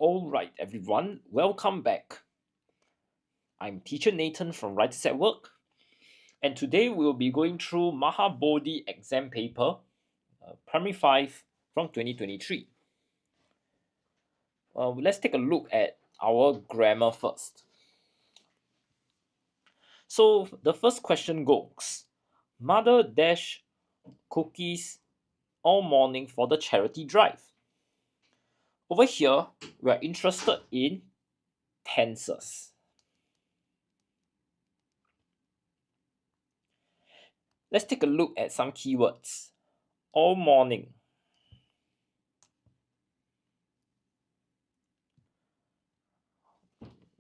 Alright everyone, welcome back. I'm teacher Nathan from Writers at Work, and today we'll be going through Maha Bodhi exam paper, Primary 5 from 2023. Let's take a look at our grammar first. So the first question goes, Mother dash cookies all morning for the charity drive. Over here, we are interested in tenses. Let's take a look at some keywords. All morning.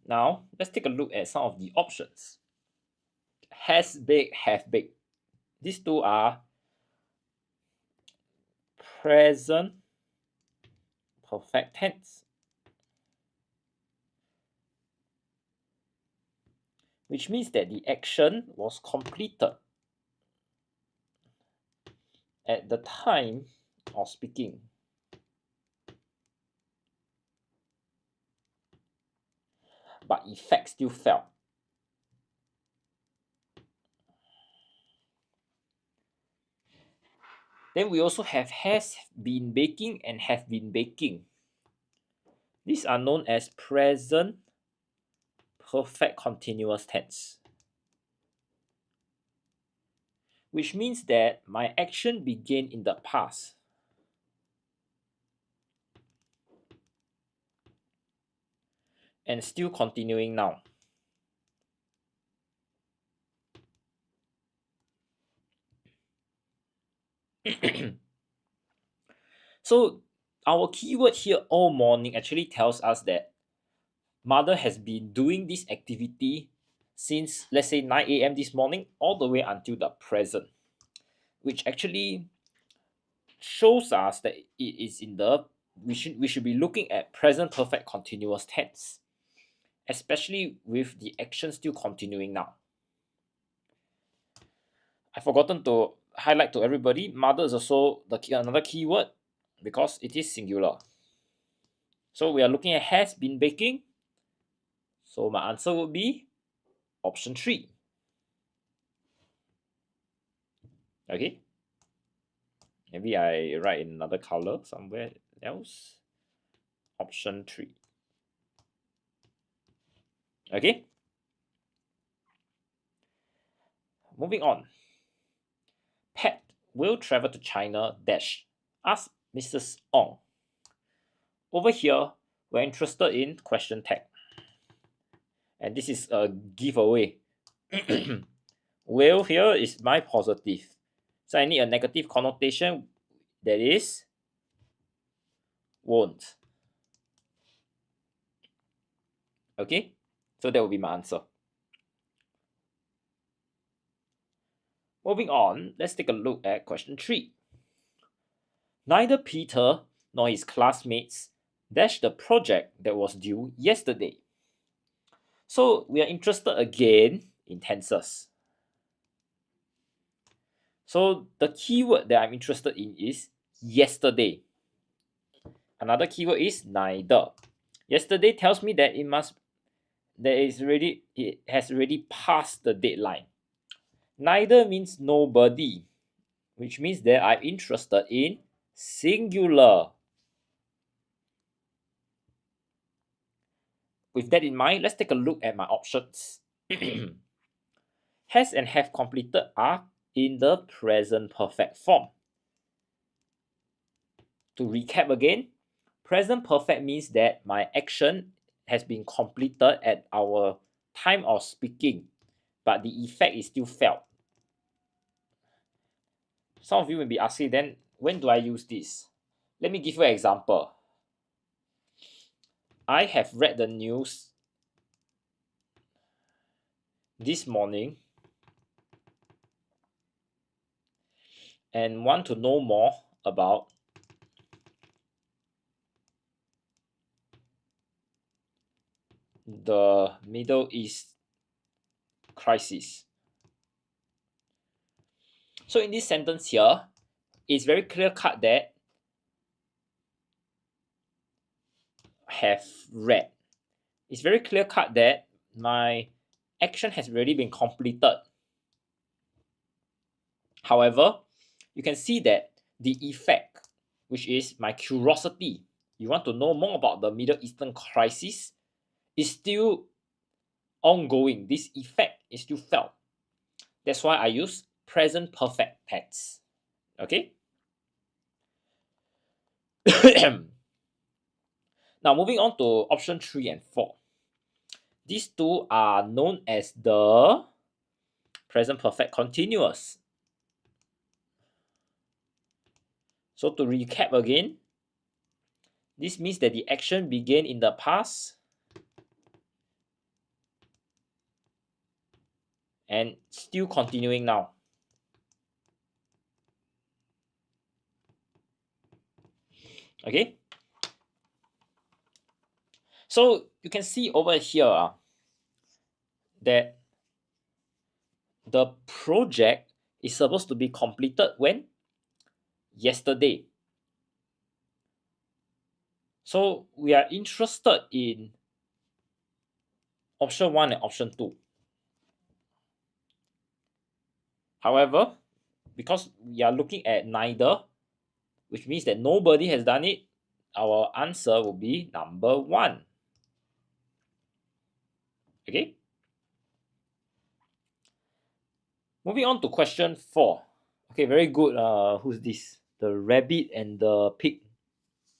Now, let's take a look at some of the options. Has baked, have baked. These two are present perfect tense, which means that the action was completed at the time of speaking. But effect still felt. Then we also have has been baking and have been baking. These are known as present perfect continuous tense, which means that my action began in the past. And still continuing now. So our keyword here all morning actually tells us that mother has been doing this activity since, let's say, 9 a.m. this morning all the way until the present, which actually shows us that it is in the we should be looking at present perfect continuous tense, especially with the action still continuing now. I've forgotten to highlight to everybody, mother is also another keyword because it is singular. So we are looking at has been baking. So my answer would be option 3. Okay. Maybe I write in another color somewhere else. Option 3. Okay. Moving on. Pat will travel to China dash. Ask Mrs. Ong. Over here, we're interested in question tag. And this is a giveaway. Will here is my positive. So I need a negative connotation, that is won't. Okay, so that will be my answer. Moving on, let's take a look at question 3. Neither Peter nor his classmates dashed the project that was due yesterday. So we are interested again in tenses. So the keyword that I'm interested in is yesterday. Another keyword is neither. Yesterday tells me that it has already passed the deadline. Neither means nobody, which means that I'm interested in singular. With that in mind, let's take a look at my options. Has and have completed are in the present perfect form. To recap again, present perfect means that my action has been completed at our time of speaking, but the effect is still felt. Some of you may be asking, then when do I use this? Let me give you an example. I have read the news this morning and want to know more about the Middle East crisis. So in this sentence here, it's very clear cut that have read. It's very clear cut that my action has already been completed. However, you can see that the effect, which is my curiosity, you want to know more about the Middle Eastern crisis, is still ongoing. This effect is still felt. That's why I use present perfect tense. Okay? Now moving on to option 3 and 4. These two are known as the present perfect continuous. So to recap again, this means that the action began in the past and still continuing now. Okay? So you can see over here that the project is supposed to be completed when? Yesterday. So we are interested in option 1 and option 2. However, because we are looking at neither, which means that nobody has done it, our answer will be number 1. Okay? Moving on to question 4. Okay, very good. Who's this? The rabbit and the pig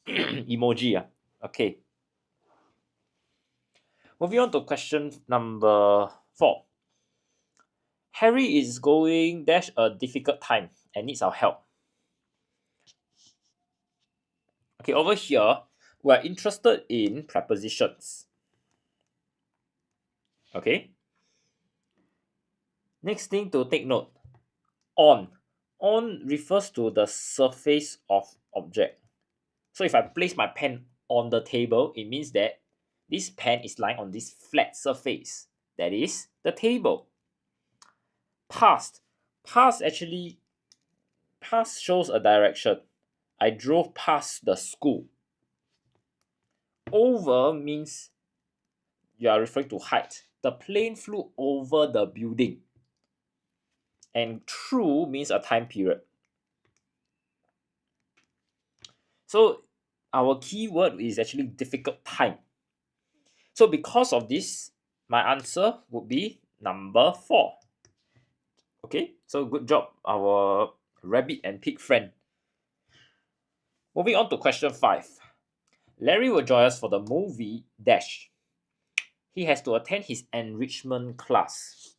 emoji. Okay. Moving on to question number 4. Harry is going dash a difficult time and needs our help. Okay, over here, we're interested in prepositions. Okay. Next thing to take note. On. On refers to the surface of object. So if I place my pen on the table, it means that this pen is lying on this flat surface. That is the table. Past. Past shows a direction. I drove past the school. Over means you are referring to height. The plane flew over the building. And through means a time period. So our keyword is actually difficult time. So because of this, my answer would be number 4. Okay, so good job, our rabbit and pig friend. Moving on to question 5. Larry will join us for the movie dash. He has to attend his enrichment class.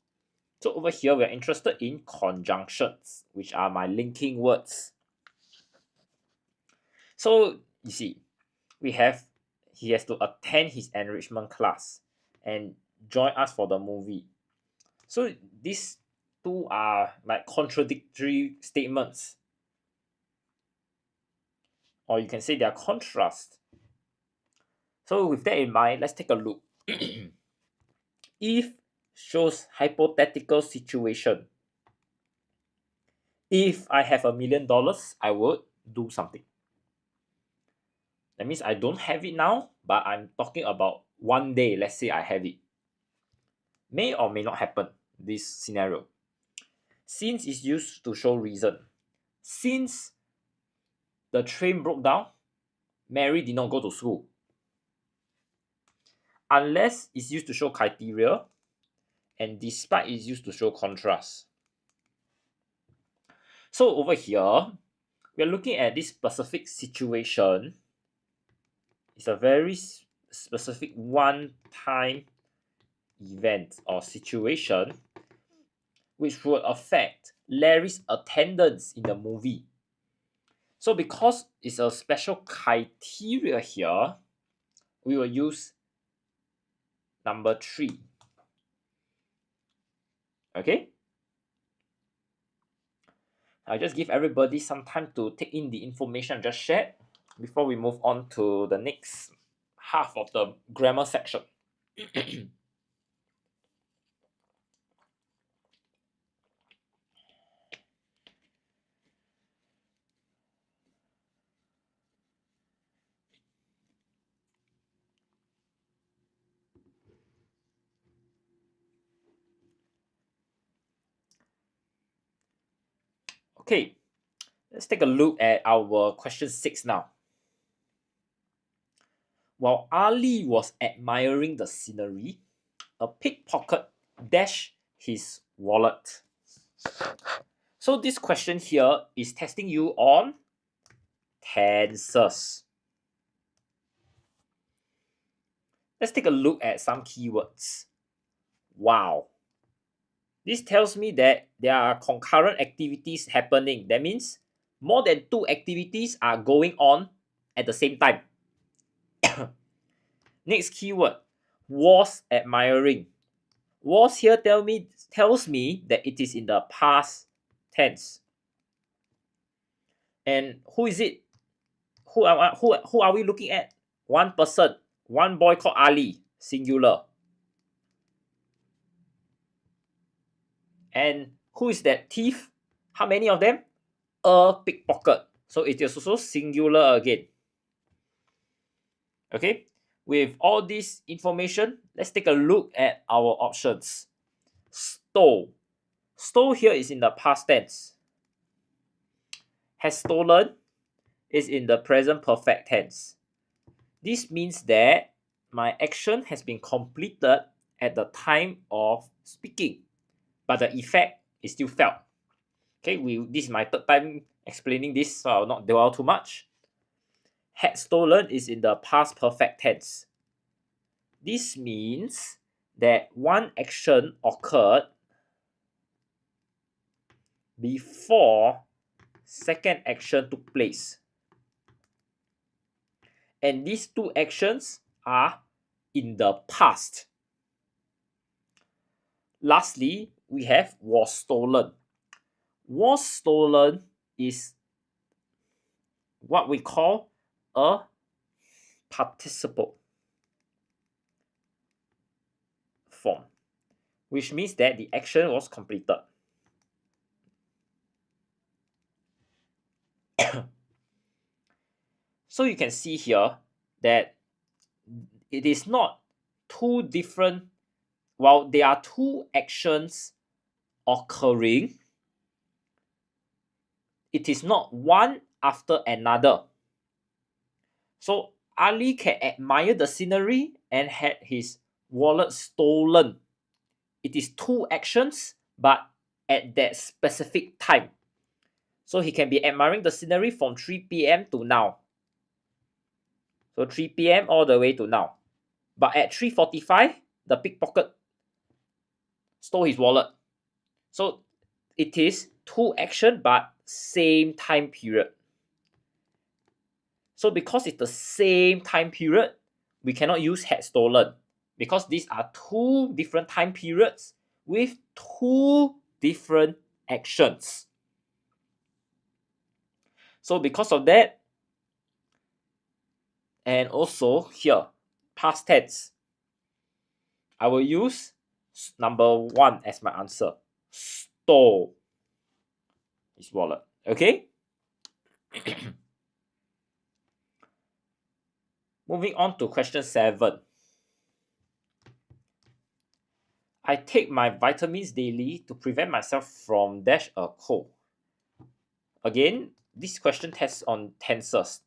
So over here, we are interested in conjunctions, which are my linking words. So you see, he has to attend his enrichment class and join us for the movie. So these two are like contradictory statements, or you can say they are contrast. So with that in mind, let's take a look. If shows hypothetical situation. If I have $1 million, I would do something. That means I don't have it now, but I'm talking about one day, let's say I have it. May or may not happen, this scenario. Since is used to show reason. Since the train broke down, Mary did not go to school. Unless is used to show criteria, and despite is used to show contrast. So over here, we are looking at this specific situation. It's a very specific one-time event or situation which would affect Larry's attendance in the movie. So because it's a special criteria here, we will use number 3. Okay? I'll just give everybody some time to take in the information I just shared before we move on to the next half of the grammar section. Okay, let's take a look at our question 6 now. While Ali was admiring the scenery, a pickpocket dashed his wallet. So this question here is testing you on tenses. Let's take a look at some keywords. Wow. This tells me that there are concurrent activities happening. That means more than 2 activities are going on at the same time. Next keyword, was admiring. Was here tells me that it is in the past tense. And who is it? Who are we looking at? One person, one boy called Ali, singular. And who is that thief? How many of them? A pickpocket. So it is also singular again. Okay, with all this information, let's take a look at our options. Stole. Stole here is in the past tense. Has stolen is in the present perfect tense. This means that my action has been completed at the time of speaking, but the effect is still felt. Okay, this is my 3rd time explaining this, so I will not dwell too much. Had stolen is in the past perfect tense. This means that one action occurred before second action took place. And these 2 actions are in the past. Lastly, we have was stolen. Was stolen is what we call a participle form, which means that the action was completed. So you can see here that it is not 2 different, while there are 2 actions occurring, it is not one after another. So Ali can admire the scenery and had his wallet stolen. It is 2 actions, but at that specific time. So he can be admiring the scenery from 3 p.m. to now. So 3 p.m. all the way to now. But at 3:45, the pickpocket stole his wallet. So it is 2 action, but same time period. So because it's the same time period, we cannot use had stolen, because these are 2 different time periods with 2 different actions. So because of that, and also here, past tense, I will use number 1 as my answer. Stole his wallet. Okay? Moving on to question 7. I take my vitamins daily to prevent myself from dash a cold. Again, this question tests on tenses.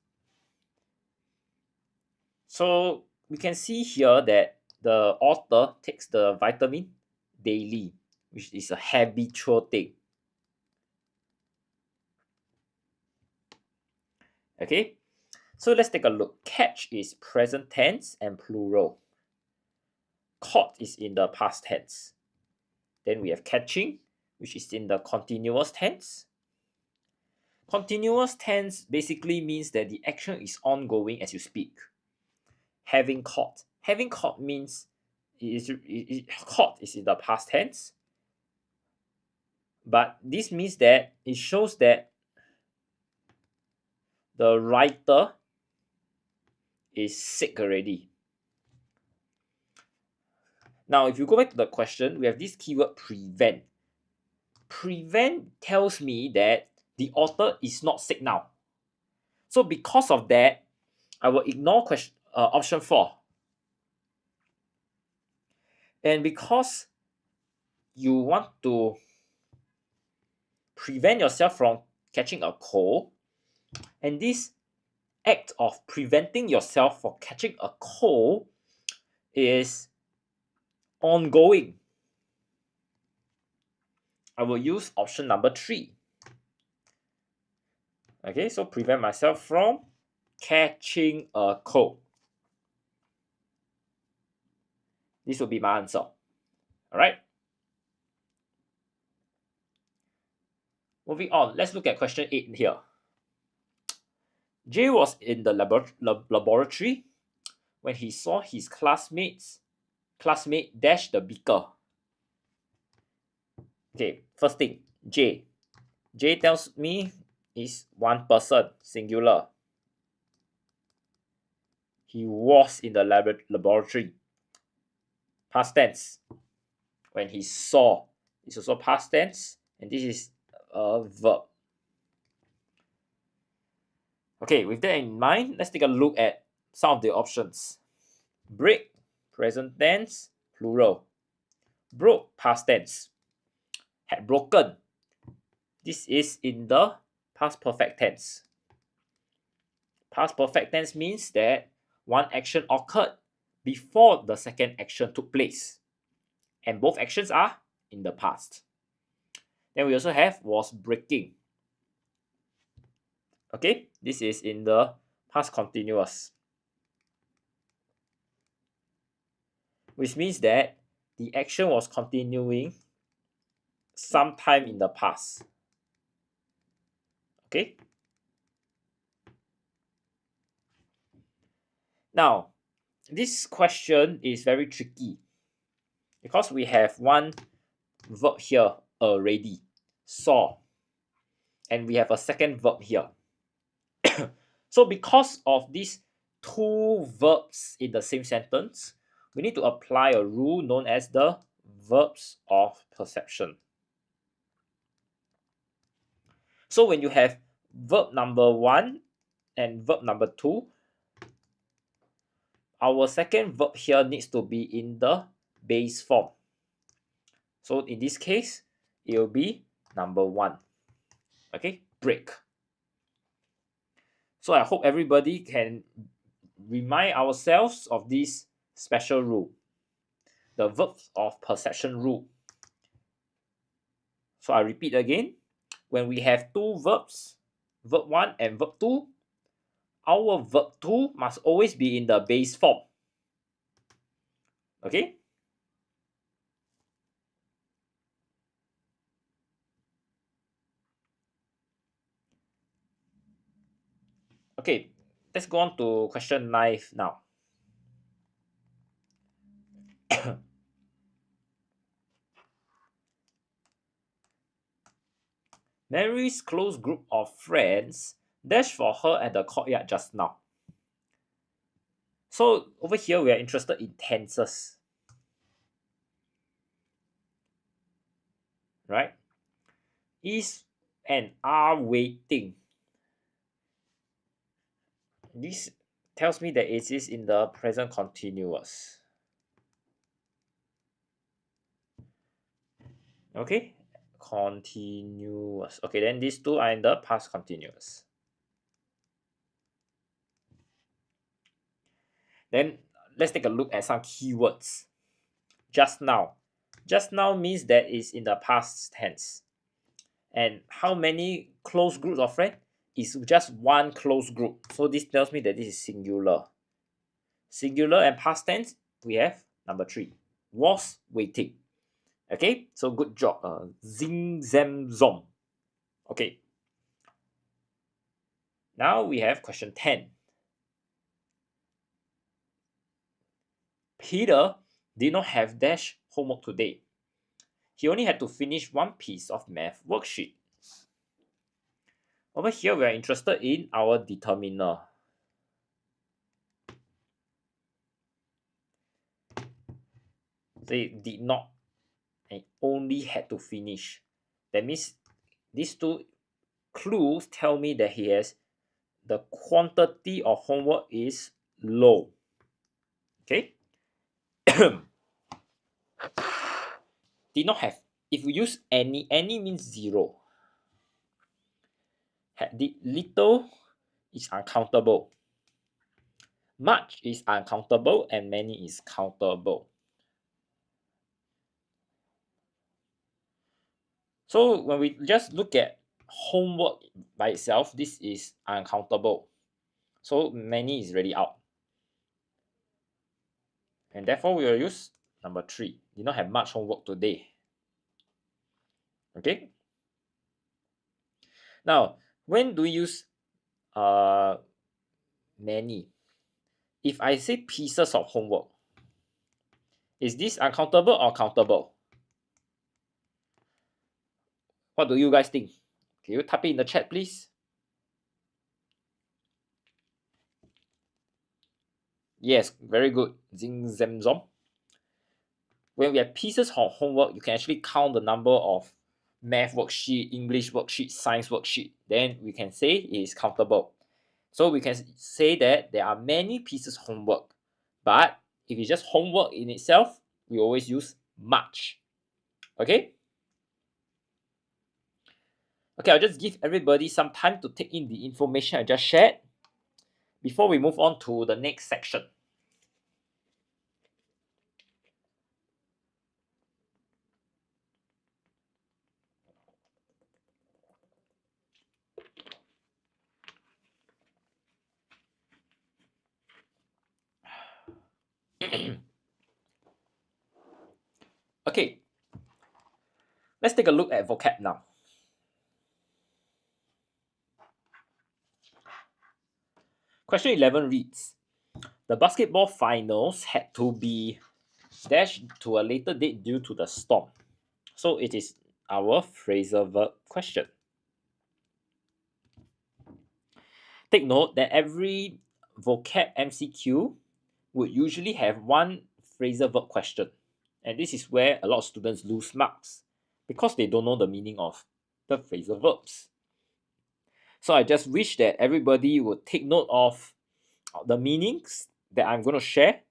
So we can see here that the author takes the vitamin daily, which is a habitual thing. Okay, So let's take a look. Catch is present tense and plural. Caught is in the past tense. Then we have catching, which is in the continuous tense. Continuous tense basically means that the action is ongoing as you speak. Having caught. Having caught means caught is in the past tense. But this means that it shows that the writer is sick already. Now, if you go back to the question, we have this keyword prevent. Prevent tells me that the author is not sick now. So because of that, I will ignore option 4. And because you want to prevent yourself from catching a cold, and this act of preventing yourself from catching a cold is ongoing, I will use option number 3. Okay, so prevent myself from catching a cold. This will be my answer. All right. Moving on, let's look at question 8 here. Jay was in the laboratory when he saw his classmate dash the beaker. Okay, first thing, J. J tells me is one person, singular. He was in the laboratory. Past tense. When he saw, it's also past tense, and this is a verb. Okay, with that in mind, let's take a look at some of the options. Break, present tense, plural. Broke, past tense. Had broken. This is in the past perfect tense. Past perfect tense means that one action occurred before the second action took place. And both actions are in the past. Then we also have was breaking. Okay, this is in the past continuous. Which means that the action was continuing sometime in the past. Okay. Now, this question is very tricky because we have one verb here already, saw, and we have a second verb here. So because of these two verbs in the same sentence, we need to apply a rule known as the verbs of perception. So when you have verb number 1 and verb number 2, our second verb here needs to be in the base form. So in this case, it will be number 1. Okay, break. So I hope everybody can remind ourselves of this special rule, the verbs of perception rule. So I repeat again, when we have two verbs, verb 1 and verb 2, our verb 2 must always be in the base form. Okay? Okay, let's go on to question 9 now. Mary's close group of friends dashed for her at the courtyard just now. So over here, we are interested in tenses. Right? Is and are waiting. This tells me that it is in the present continuous. Okay, continuous. Okay, then these two are in the past continuous. Then let's take a look at some keywords. Just now. Just now means that it's in the past tense. And how many close groups of friends? is just one close group. So this tells me that this is singular. Singular and past tense, we have number 3. Was waiting. Okay, so good job. Zing, zam, zom. Okay. Now we have question 10. Peter did not have dash homework today. He only had to finish one piece of math worksheet. Over here, we are interested in our determiner. They did not and only had to finish. That means these two clues tell me that he has the quantity of homework is low. Okay. Did not have. If we use any means 0. Did little is uncountable. Much is uncountable and many is countable. So when we just look at homework by itself, this is uncountable. So many is already out. And therefore we will use number 3. Did not have much homework today. Okay. Now, when do we use many? If I say pieces of homework, is this uncountable or countable? What do you guys think? Can you type it in the chat, please? Yes, very good. Zing, zam, zom. When we have pieces of homework, you can actually count the number of math worksheet, English worksheet, science worksheet. Then we can say it is countable. So we can say that there are many pieces of homework. But if it's just homework in itself, we always use much. Okay? Okay, I'll just give everybody some time to take in the information I just shared before we move on to the next section. Okay, let's take a look at vocab now. Question 11 reads, the basketball finals had to be dashed to a later date due to the storm. So it is our phrasal verb question. Take note that every vocab MCQ would usually have one phrasal verb question. And this is where a lot of students lose marks because they don't know the meaning of the phrasal verbs. So I just wish that everybody would take note of the meanings that I'm going to share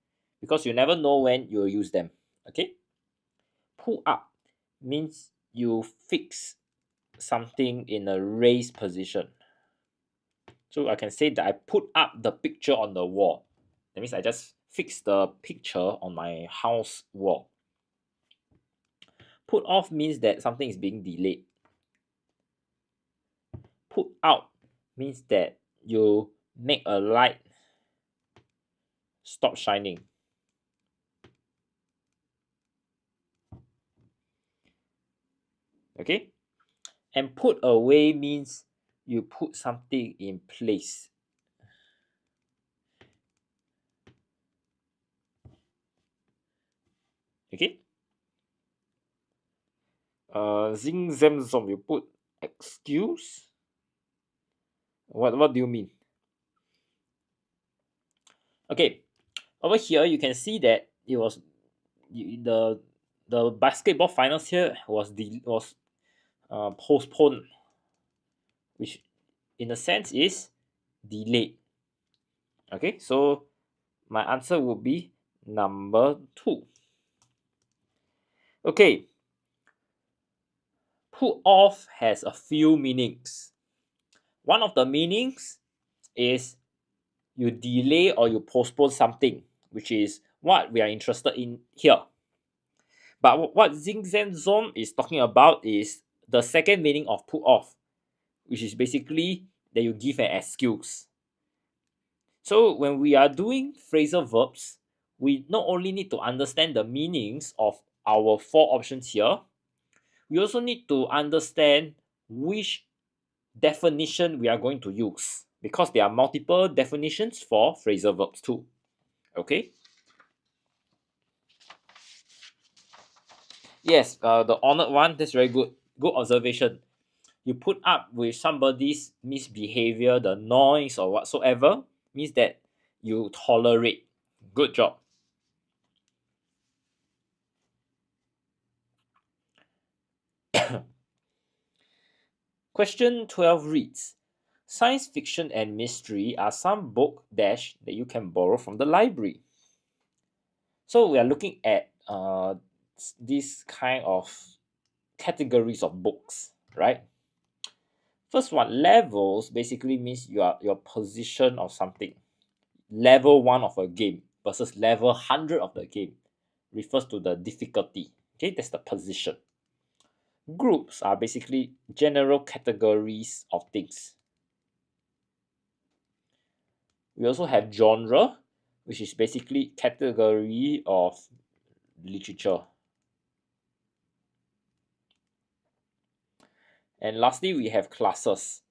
because you never know when you'll use them. Okay? Pull up means you fix something in a raised position. So I can say that I put up the picture on the wall. That means I just fix the picture on my house wall. Put off means that something is being delayed. Put out means that you make a light stop shining. Okay? And put away means you put something in place. Okay? Zing, zam, zom, you put excuse. What do you mean? Okay, over here you can see that it was the basketball finals here was postponed, which in a sense is delayed. Okay, so my answer would be number 2. Okay, put off has a few meanings. One of the meanings is you delay or you postpone something, which is what we are interested in here. But what Zing Zan Zom is talking about is the second meaning of put off, which is basically that you give an excuse. So when we are doing phrasal verbs, we not only need to understand the meanings of our four options here, we also need to understand which definition we are going to use, because there are multiple definitions for phrasal verbs too. Okay. Yes, the honored one, that's very good. Good observation. You put up with somebody's misbehavior, the noise or whatsoever, means that you tolerate. Good job. Question 12 reads, science fiction and mystery are some book dash that you can borrow from the library. So we are looking at this kind of categories of books, right? First one, levels basically means your position of something. Level 1 of a game versus level 100 of the game refers to the difficulty. Okay, that's the position. Groups are basically general categories of things. We also have genre, which is basically category of literature. And lastly, we have classes.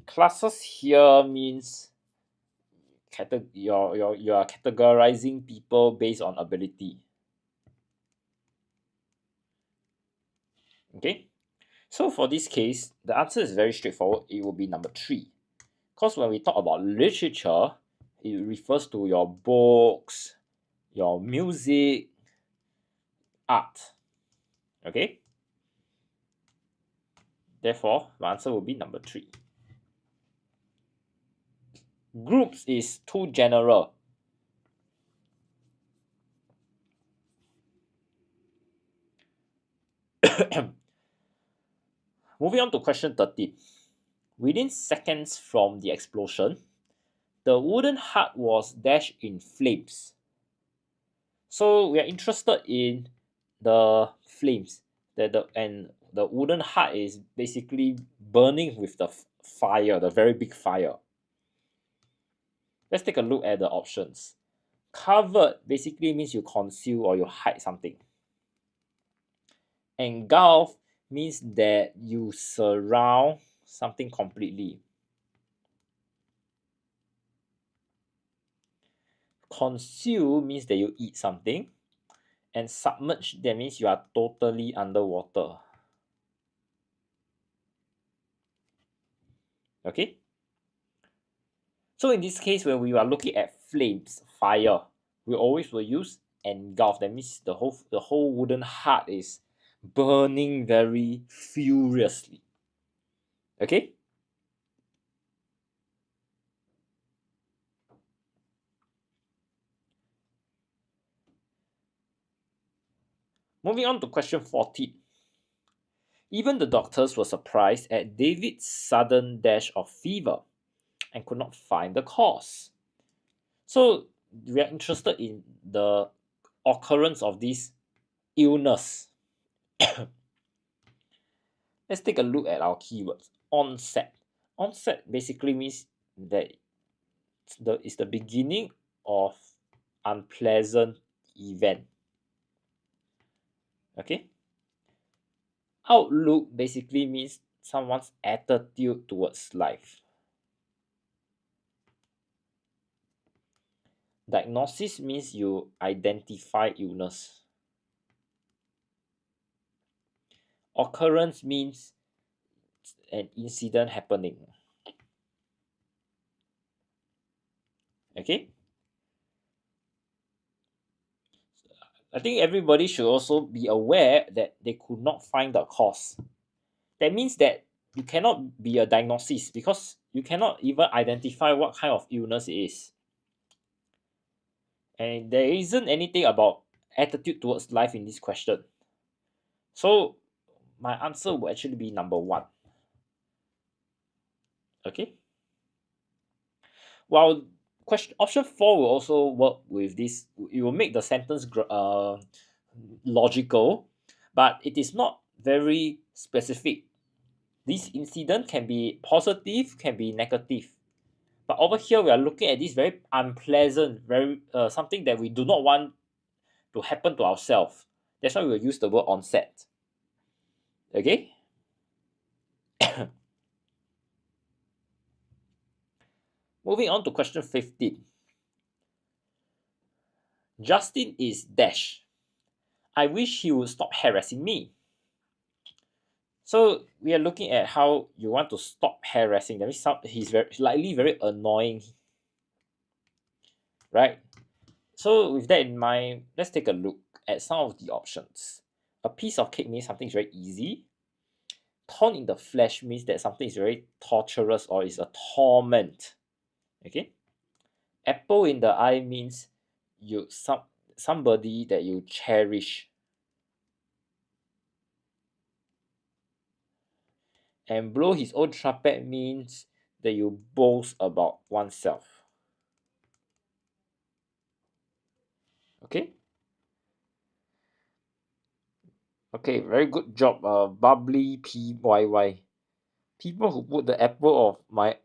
Classes here means you are categorizing people based on ability. Okay, so for this case, the answer is very straightforward. It will be number 3. Because when we talk about literature, it refers to your books, your music, art. Okay, therefore, my answer will be number 3. Groups is too general. Moving on to question 13. Within seconds from the explosion, the wooden hut was dashed in flames. So we are interested in the flames. And the wooden hut is basically burning with the fire, the very big fire. Let's take a look at the options. Covered basically means you conceal or you hide something. Engulf means that you surround something completely. Consume means that you eat something. And submerge, that means you are totally underwater. Okay? So in this case, when we are looking at flames, fire, we always will use engulf. That means the whole wooden hut is burning very furiously. Okay? Moving on to question 14. Even the doctors were surprised at David's sudden dash of fever and could not find the cause. So we are interested in the occurrence of this illness. Let's take a look at our keywords. Onset. Onset basically means that it's the beginning of unpleasant event. Okay. Outlook basically means someone's attitude towards life. Diagnosis means you identify illness. Occurrence means an incident happening. Okay. I think everybody should also be aware that they could not find the cause. That means that you cannot be a diagnosis because you cannot even identify what kind of illness it is. And there isn't anything about attitude towards life in this question. So my answer will actually be number 1. Okay. While question option 4 will also work with this, it will make the sentence logical, but it is not very specific. This incident can be positive, can be negative. But over here, we are looking at this very unpleasant, very something that we do not want to happen to ourselves. That's why we will use the word onset. Okay? Moving on to question 15. Justin is dash. I wish he would stop harassing me. So we are looking at how you want to stop harassing. That means he's very likely very annoying, right? So with that in mind, let's take a look at some of the options. A piece of cake means something is very easy. Thorn in the flesh means that something is very torturous or is a torment. Okay. Apple in the eye means somebody that you cherish. And blow his own trumpet means that you boast about oneself. Okay. Okay, very good job, bubbly PYY. People who put the apple of my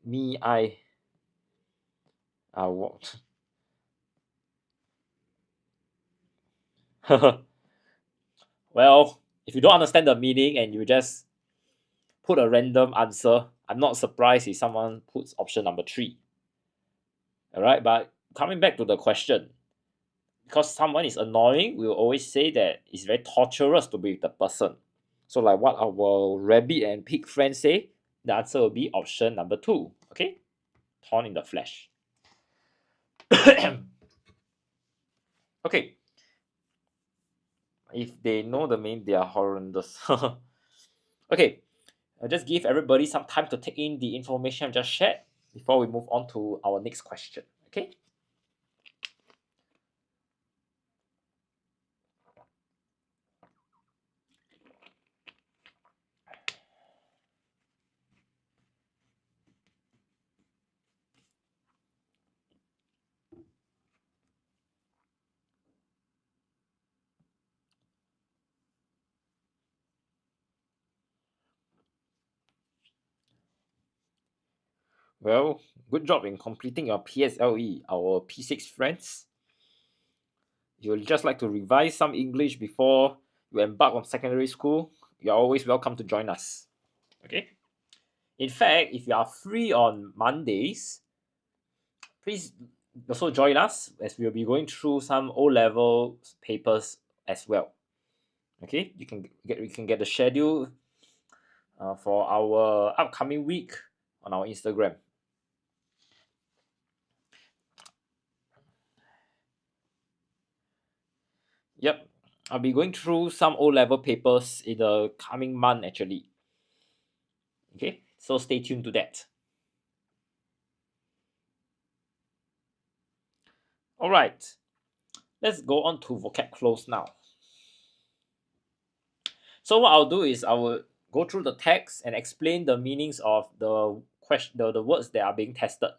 me eye are what? Well, if you don't understand the meaning and you just put a random answer, I'm not surprised if someone puts option number 3. Alright, but coming back to the question, because someone is annoying, we will always say that it's very torturous to be with the person. So like what our rabbit and pig friends say, the answer will be option number 2. Okay? Thorn in the flesh. Okay. If they know the meaning, they are horrendous. Okay. I'll just give everybody some time to take in the information I've just shared before we move on to our next question. Okay? Well, good job in completing your PSLE, our P6 friends. If you'd just like to revise some English before you embark on secondary school, you're always welcome to join us. Okay? In fact, if you are free on Mondays, please also join us as we'll be going through some O-level papers as well. Okay, you can get the schedule for our upcoming week on our Instagram. Yep, I'll be going through some O-level papers in the coming month actually. Okay, so stay tuned to that. All right, let's go on to vocab close now. So what I'll do is I will go through the text and explain the meanings of the question, the words that are being tested.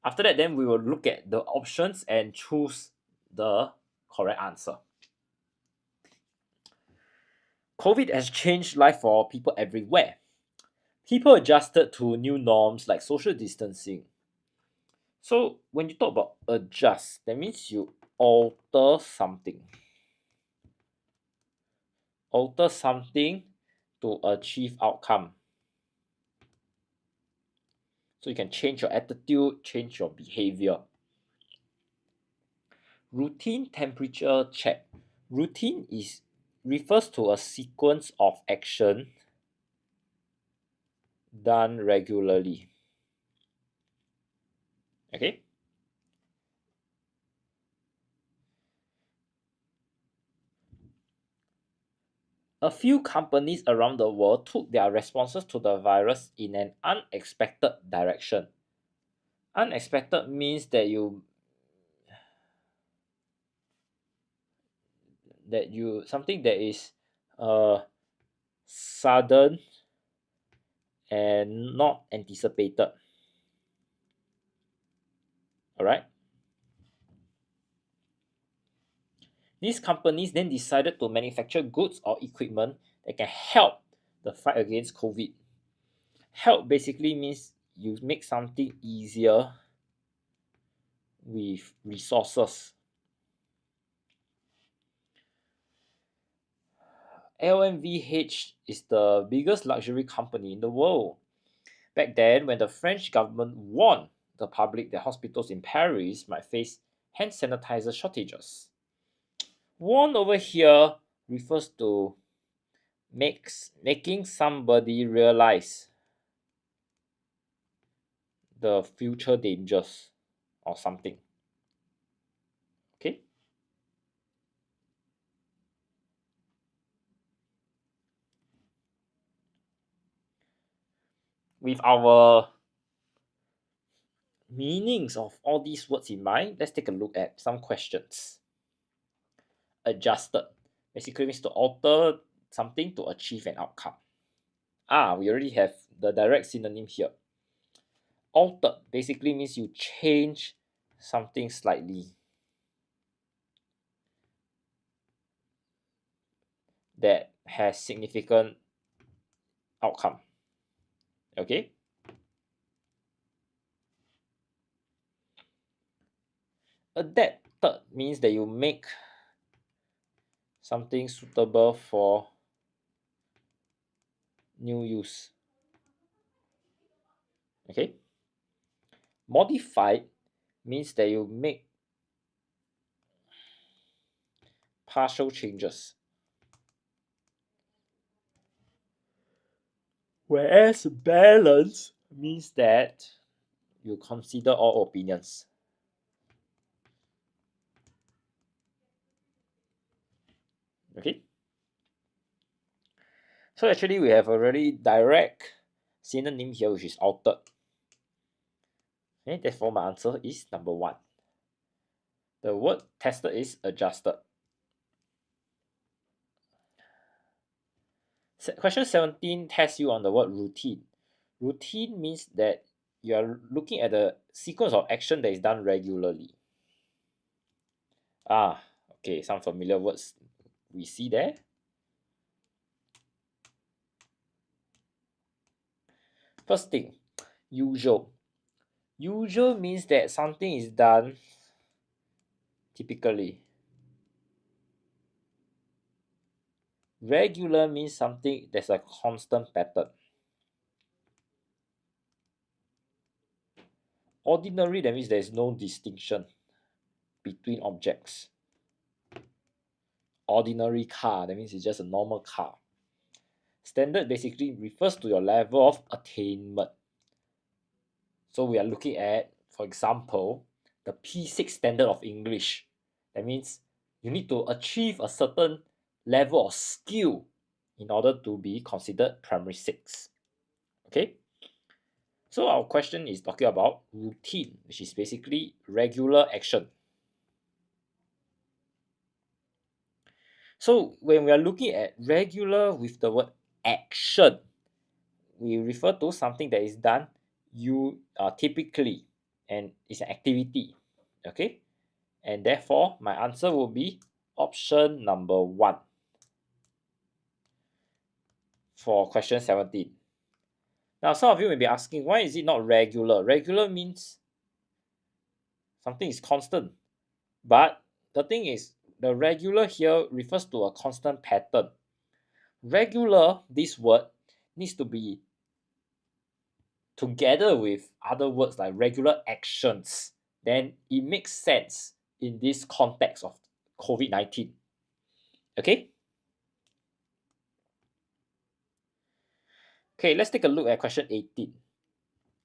After that, then we will look at the options and choose the correct answer. COVID has changed life for people everywhere. People adjusted to new norms like social distancing. So when you talk about adjust, that means you alter something. Alter something to achieve outcome. So you can change your attitude, change your behavior. Routine temperature check. Routine refers to a sequence of action done regularly. Okay? A few companies around the world took their responses to the virus in an unexpected direction. Unexpected means that something that is sudden and not anticipated. Alright? These companies then decided to manufacture goods or equipment that can help the fight against COVID. Help basically means you make something easier with resources. LMVH is the biggest luxury company in the world. Back then, when the French government warned the public that hospitals in Paris might face hand sanitizer shortages. Warn over here refers to making somebody realize the future dangers or something. Okay? With our meanings of all these words in mind, let's take a look at some questions. Adjusted basically means to alter something to achieve an outcome. We already have the direct synonym here. Altered basically means you change something slightly that has significant outcome. Okay? Adapted means that you make something suitable for new use. Okay? Modified means that you make partial changes. Whereas balance means that you consider all opinions. Okay? So actually we have a very direct synonym here, which is altered. Okay, therefore my answer is number 1. The word tested is adjusted. Question 17 tests you on the word routine. Routine means that you are looking at a sequence of action that is done regularly. Okay, some familiar words we see there. First thing, usual. Usual means that something is done typically. Regular means something that's a constant pattern. Ordinary, that means there is no distinction between objects. Ordinary car, that means it's just a normal car. Standard basically refers to your level of attainment. So we are looking at, for example, the P6 standard of English. That means you need to achieve a certain level of skill in order to be considered primary 6. Okay? So our question is talking about routine, which is basically regular action. So when we are looking at regular with the word action, we refer to something that is done typically, and it's an activity. Okay? And therefore my answer will be option number 1 for question 17. Now some of you may be asking, why is it not regular? Regular means something is constant. But the thing is, the regular here refers to a constant pattern. Regular, this word, needs to be together with other words like regular actions. Then it makes sense in this context of COVID-19. Okay? Okay, let's take a look at question 18.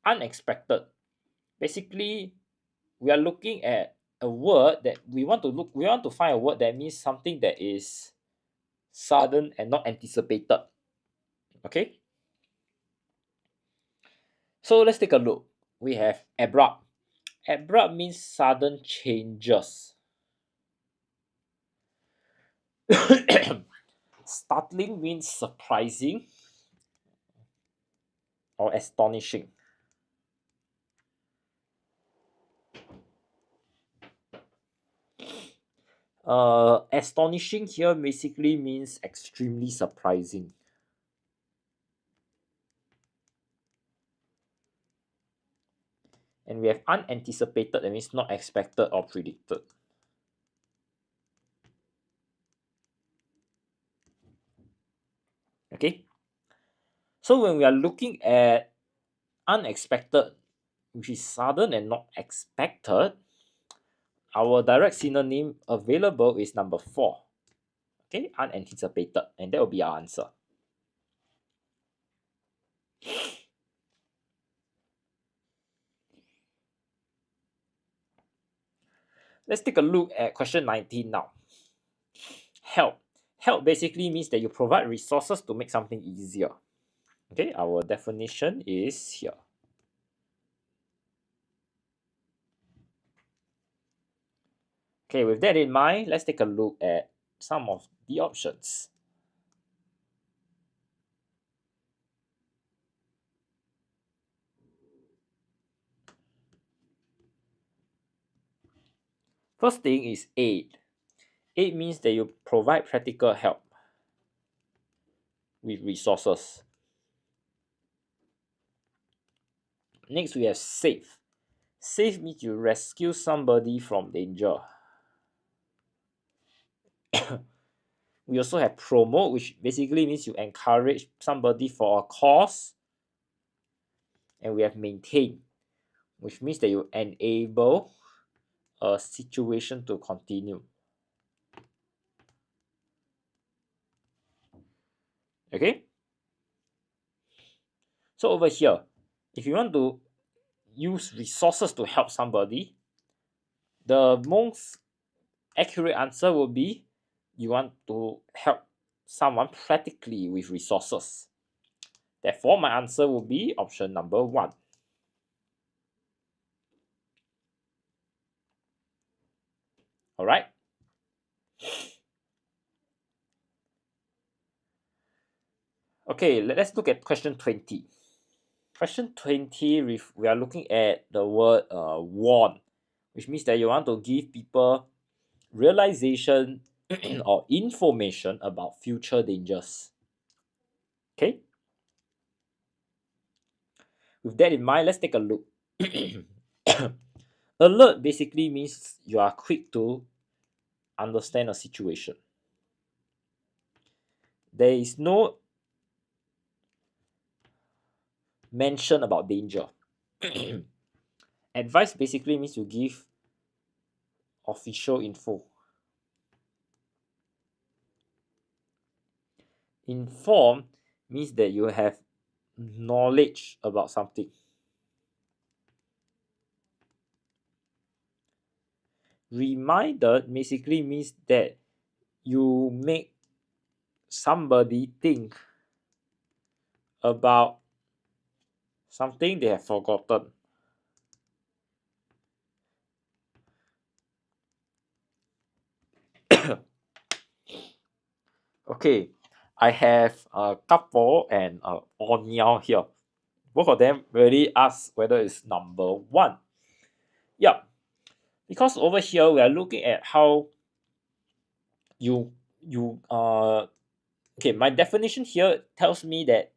Unexpected. Basically, we are looking at a word that we want to find a word that means something that is sudden and not anticipated. Okay? So let's take a look. We have abrupt. Abrupt means sudden changes. Startling means surprising or astonishing. Astonishing here basically means extremely surprising. And we have unanticipated, that means not expected or predicted. Okay, so when we are looking at unexpected, which is sudden and not expected, our direct synonym available is number 4. Okay, unanticipated, and that will be our answer. Let's take a look at question 19 now. Help. Help basically means that you provide resources to make something easier. Okay, our definition is here. Okay, with that in mind, let's take a look at some of the options. First thing is aid. Aid means that you provide practical help with resources. Next, we have save. Save means you rescue somebody from danger. We also have promote, which basically means you encourage somebody for a cause. And we have maintain, which means that you enable a situation to continue. Okay, so over here, if you want to use resources to help somebody, the most accurate answer will be you want to help someone practically with resources. Therefore, my answer will be option number 1. All right. Okay, let's look at question 20. Question 20, we are looking at the word warn, which means that you want to give people realization or information about future dangers. Okay, with that in mind, let's take a look. Alert basically means you are quick to understand a situation. There is no mention about danger. Advice basically means you give official info. Inform means that you have knowledge about something. Reminder basically means that you make somebody think about something they have forgotten. Okay, I have a couple and a Onyao here. Both of them really ask whether it's number 1. Yeah, because over here we are looking at how you okay, my definition here tells me that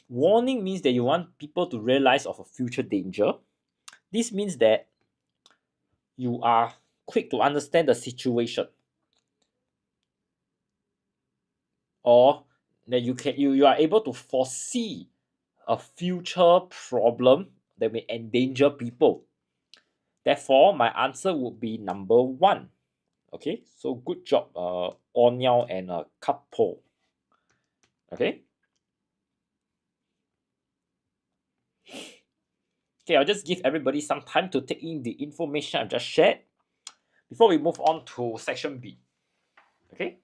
warning means that you want people to realize of a future danger. This means that you are quick to understand the situation, or that you are able to foresee a future problem that may endanger people. Therefore, my answer would be number 1. Okay, so good job, Onyao and Couple. Okay. Okay, I'll just give everybody some time to take in the information I've just shared before we move on to section B. Okay.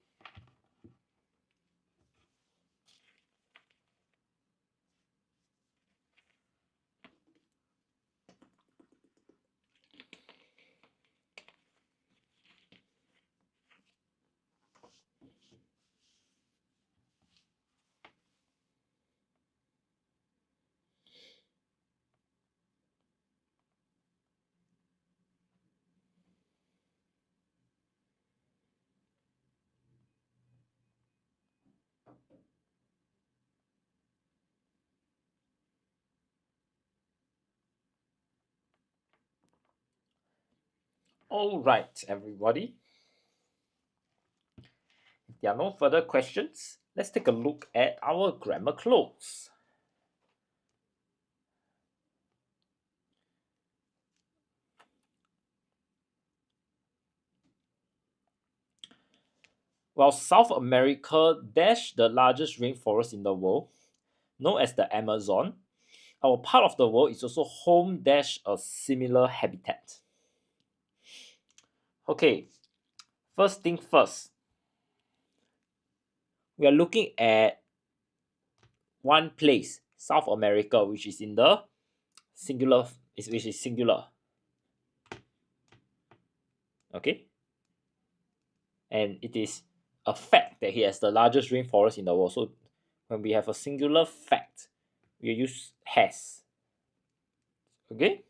All right, everybody. If there are no further questions, let's take a look at our grammar clause. While South America dash the largest rainforest in the world, known as the Amazon, our part of the world is also home dash a similar habitat. Okay, first thing first, we are looking at one place, South America, which is in the singular, which is singular. Okay, and it is a fact that he has the largest rainforest in the world. So when we have a singular fact, we use has. Okay.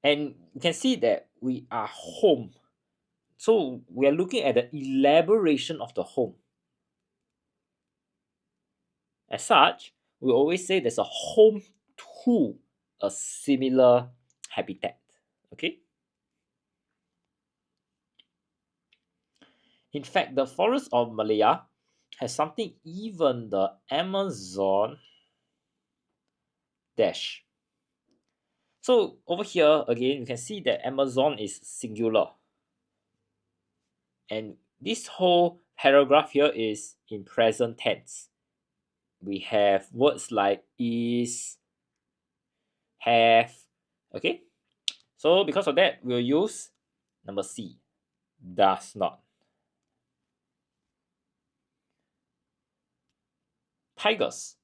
And you can see that we are home. So we are looking at the elaboration of the home. As such, we always say there's a home to a similar habitat. Okay. In fact, the forest of Malaya has something even the Amazon dash. So over here again, you can see that Amazon is singular. And this whole paragraph here is in present tense. We have words like is, have, okay? So because of that, we'll use number C, does not. Tigers.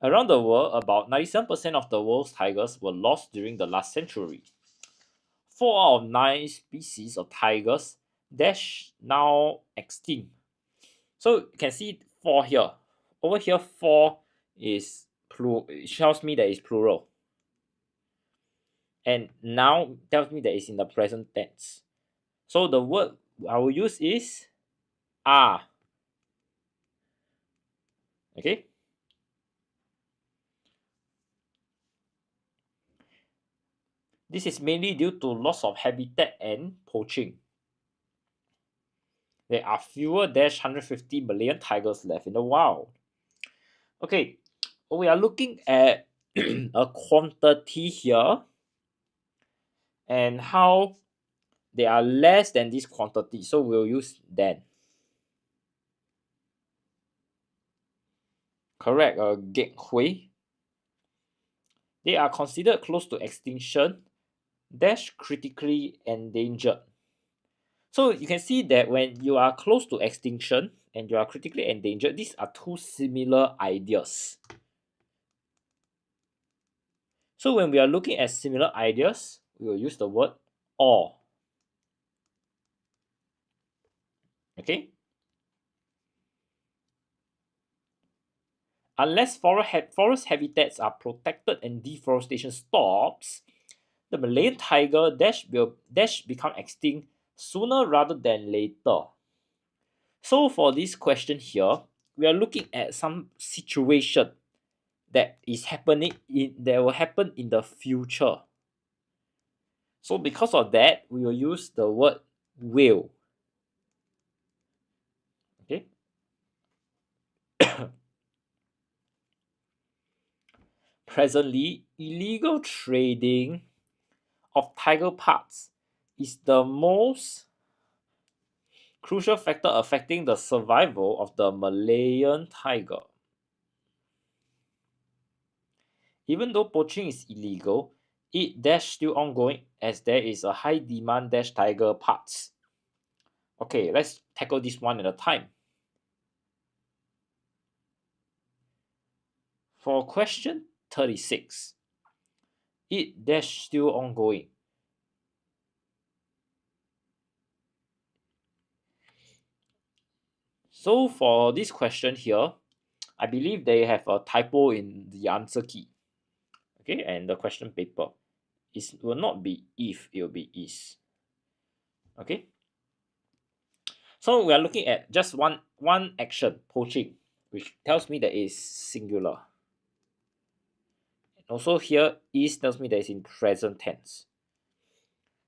Around the world, about 97% of the world's tigers were lost during the last century. 4 out of 9 species of tigers dash now extinct. So you can see 4 here. Over here, 4 is plural. It tells me that it's plural. And now tells me that it's in the present tense. So the word I will use is are. Okay. This is mainly due to loss of habitat and poaching. There are fewer than 150 million tigers left in the wild. Okay, we are looking at a quantity here and how they are less than this quantity. So we'll use than. Correct, gateway. They are considered close to extinction, dash critically endangered. So you can see that when you are close to extinction and you are critically endangered, these are two similar ideas. So when we are looking at similar ideas, we will use the word or. Okay? Unless forest habitats are protected and deforestation stops, the Malayan tiger will become extinct sooner rather than later. So for this question here, we are looking at some situation that is happening that will happen in the future. So because of that, we will use the word will. Okay. Presently, illegal trading of tiger parts is the most crucial factor affecting the survival of the Malayan tiger. Even though poaching is illegal, it dash still ongoing as there is a high demand dash tiger parts. Okay, let's tackle this one at a time. For question 36, it dash still ongoing. So for this question here, I believe they have a typo in the answer key. Okay, and the question paper. It will not be if, it will be is. Okay. So we are looking at just one action, poaching, which tells me that it's singular. Also here, is tells me that it's in present tense.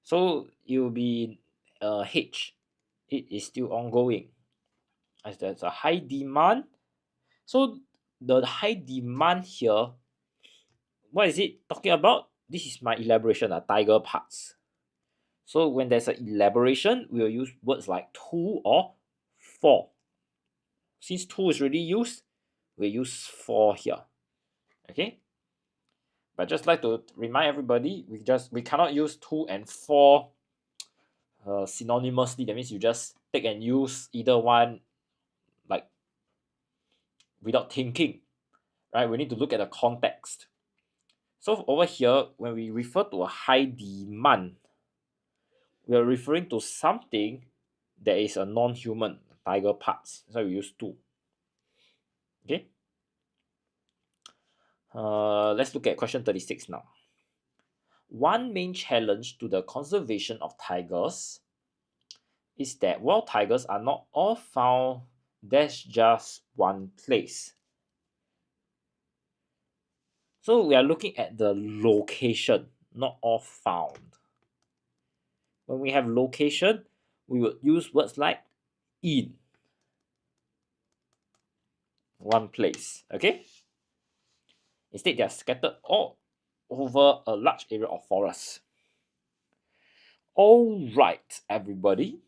So it will be H. It is still ongoing. As there's a high demand. So the high demand here, what is it talking about? This is my elaboration, tiger parts. So when there's an elaboration, we'll use words like to or for. Since to is already used, we use for here. Okay. But just like to remind everybody, we cannot use to and for synonymously. That means you just take and use either one like without thinking, right? We need to look at the context. So over here, when we refer to a high demand, we are referring to something that is a non-human, tiger parts. So we use to. Okay. Let's look at question 36 now. One main challenge to the conservation of tigers is that wild tigers are not all found there's just one place. So we are looking at the location, not all found. When we have location, we would use words like in one place. Okay. Instead, they are scattered all over a large area of forest. All right, everybody.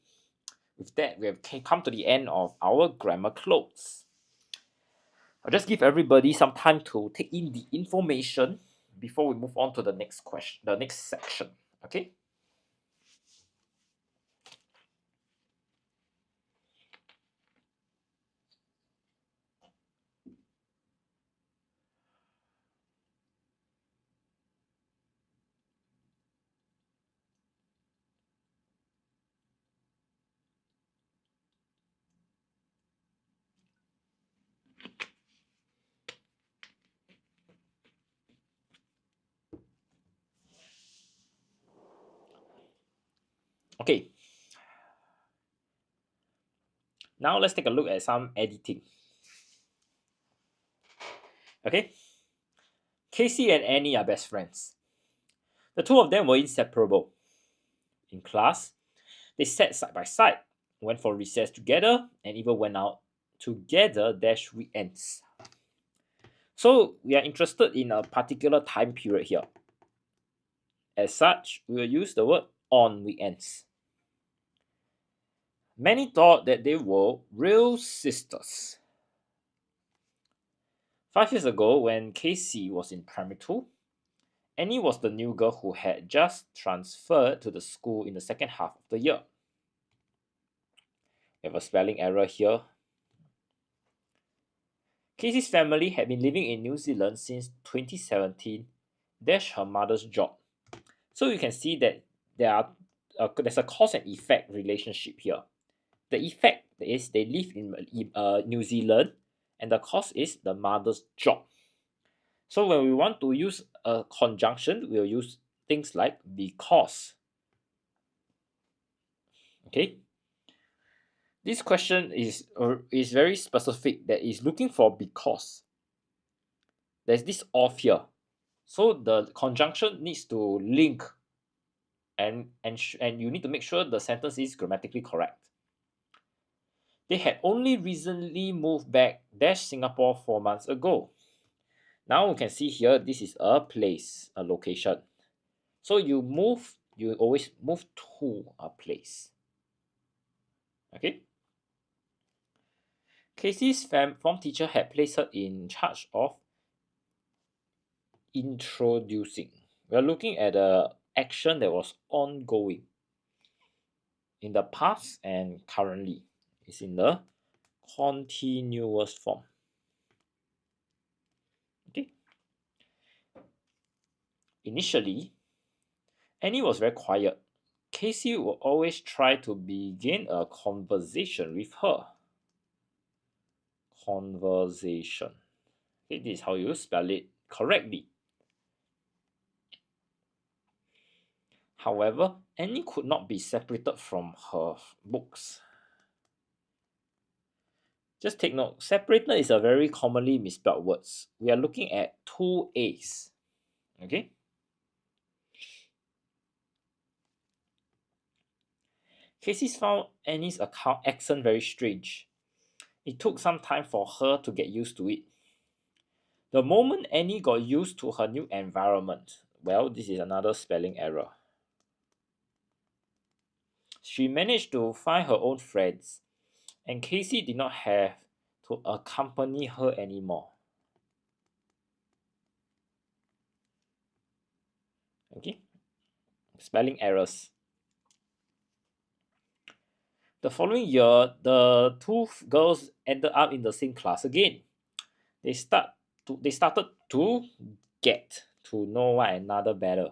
With that, we have come to the end of our grammar close. I'll just give everybody some time to take in the information before we move on to the next question, the next section. Okay. Okay. Now let's take a look at some editing. Okay. Casey and Annie are best friends. The two of them were inseparable. In class, they sat side by side, went for recess together, and even went out together dash weekends. So we are interested in a particular time period here. As such, we will use the word on weekends. Many thought that they were real sisters. 5 years ago, when Casey was in primary 2, Annie was the new girl who had just transferred to the school in the second half of the year. We have a spelling error here. Casey's family had been living in New Zealand since 2017, dash her mother's job. So you can see that there's a cause and effect relationship here. The effect is they live in New Zealand, and the cause is the mother's job. So when we want to use a conjunction, we'll use things like because. Okay. This question is very specific, that is looking for because. There's this of here. So the conjunction needs to link, and you need to make sure the sentence is grammatically correct. They had only recently moved back dash Singapore 4 months ago. Now we can see here, this is a place, a location. So you always move to a place. Okay. Casey's form teacher had placed her in charge of introducing. We are looking at an action that was ongoing in the past and currently. It's in the continuous form. Okay. Initially, Annie was very quiet. Casey would always try to begin a conversation with her. Conversation. Okay, this is how you spell it correctly. However, Annie could not be separated from her books. Just take note, separated is a very commonly misspelled word. We are looking at two A's. Okay. Casey found Annie's accent very strange. It took some time for her to get used to it. The moment Annie got used to her new environment, well, this is another spelling error. She managed to find her own friends, and Casey did not have to accompany her anymore. Okay, spelling errors. The following year, the two girls ended up in the same class again. They started to get to know one another better.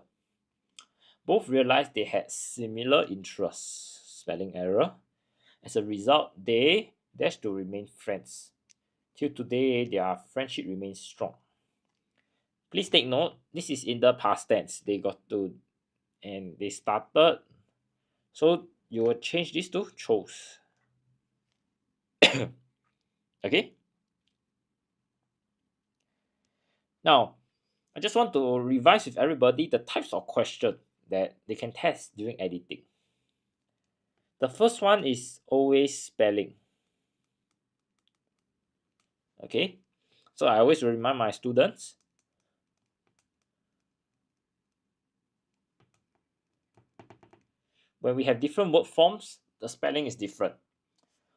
Both realized they had similar interests. Spelling error. As a result, they dashed to remain friends. Till today, their friendship remains strong. Please take note, this is in the past tense. They got to and they started. So you will change this to chose. Okay? Now, I just want to revise with everybody the types of question that they can test during editing. The first one is always spelling. Okay? So I always remind my students, when we have different word forms, the spelling is different.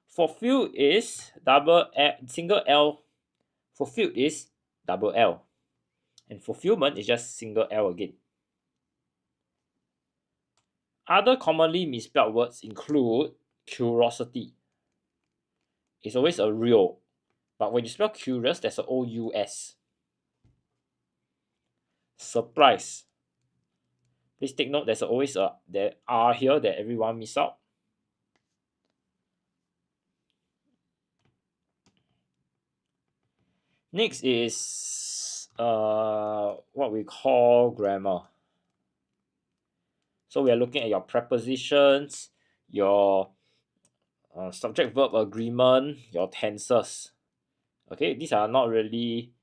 Fulfill is single L. Fulfilled is double L. And fulfillment is just single L again. Other commonly misspelled words include curiosity. It's always a real, but when you spell curious, there's a O-U-S. Surprise. Please take note, there's always a there R here that everyone miss out. Next is what we call grammar. So we are looking at your prepositions, your subject verb agreement, your tenses. Okay, these are not really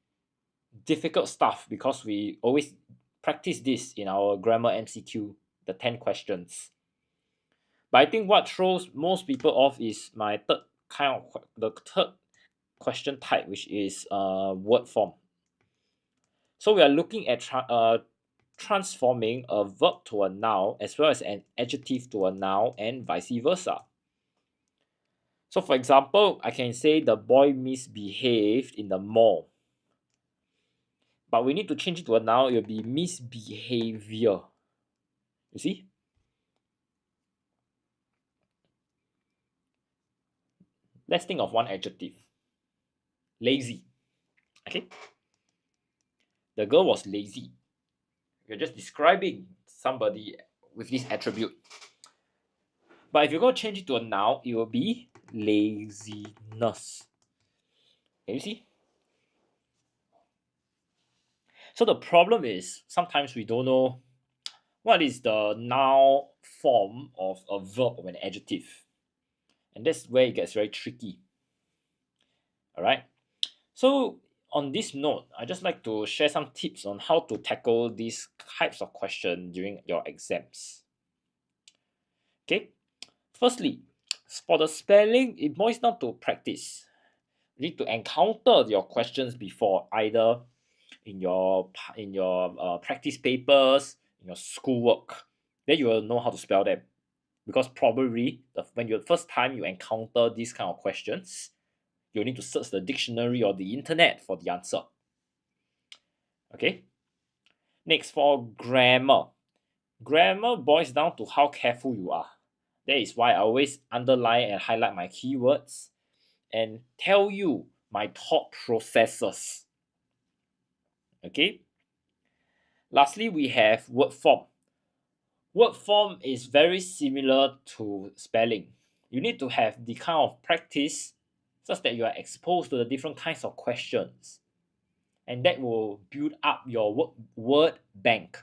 difficult stuff because we always practice this in our grammar MCQ, the 10 questions. But I think what throws most people off is my the third question type, which is word form. So we are looking at transforming a verb to a noun as well as an adjective to a noun and vice versa. So for example, I can say the boy misbehaved in the mall. But we need to change it to a noun, it will be misbehavior. You see? Let's think of one adjective. Lazy. Okay? The girl was lazy. You're just describing somebody with this attribute. But if you're going to change it to a noun, it will be laziness. Can you see? So the problem is sometimes we don't know what is the noun form of a verb or an adjective. And that's where it gets very tricky. Alright? So on this note, I just like to share some tips on how to tackle these types of questions during your exams. Okay? Firstly, for the spelling, it boils down to practice. You need to encounter your questions before, either in your practice papers, in your schoolwork. Then you will know how to spell them. Because probably when you first time you encounter these kind of questions, you need to search the dictionary or the internet for the answer. Okay. Next, for grammar. Grammar boils down to how careful you are. That is why I always underline and highlight my keywords and tell you my thought processes. Okay. Lastly, we have word form. Word form is very similar to spelling. You need to have the kind of practice such that you are exposed to the different kinds of questions. And that will build up your word bank.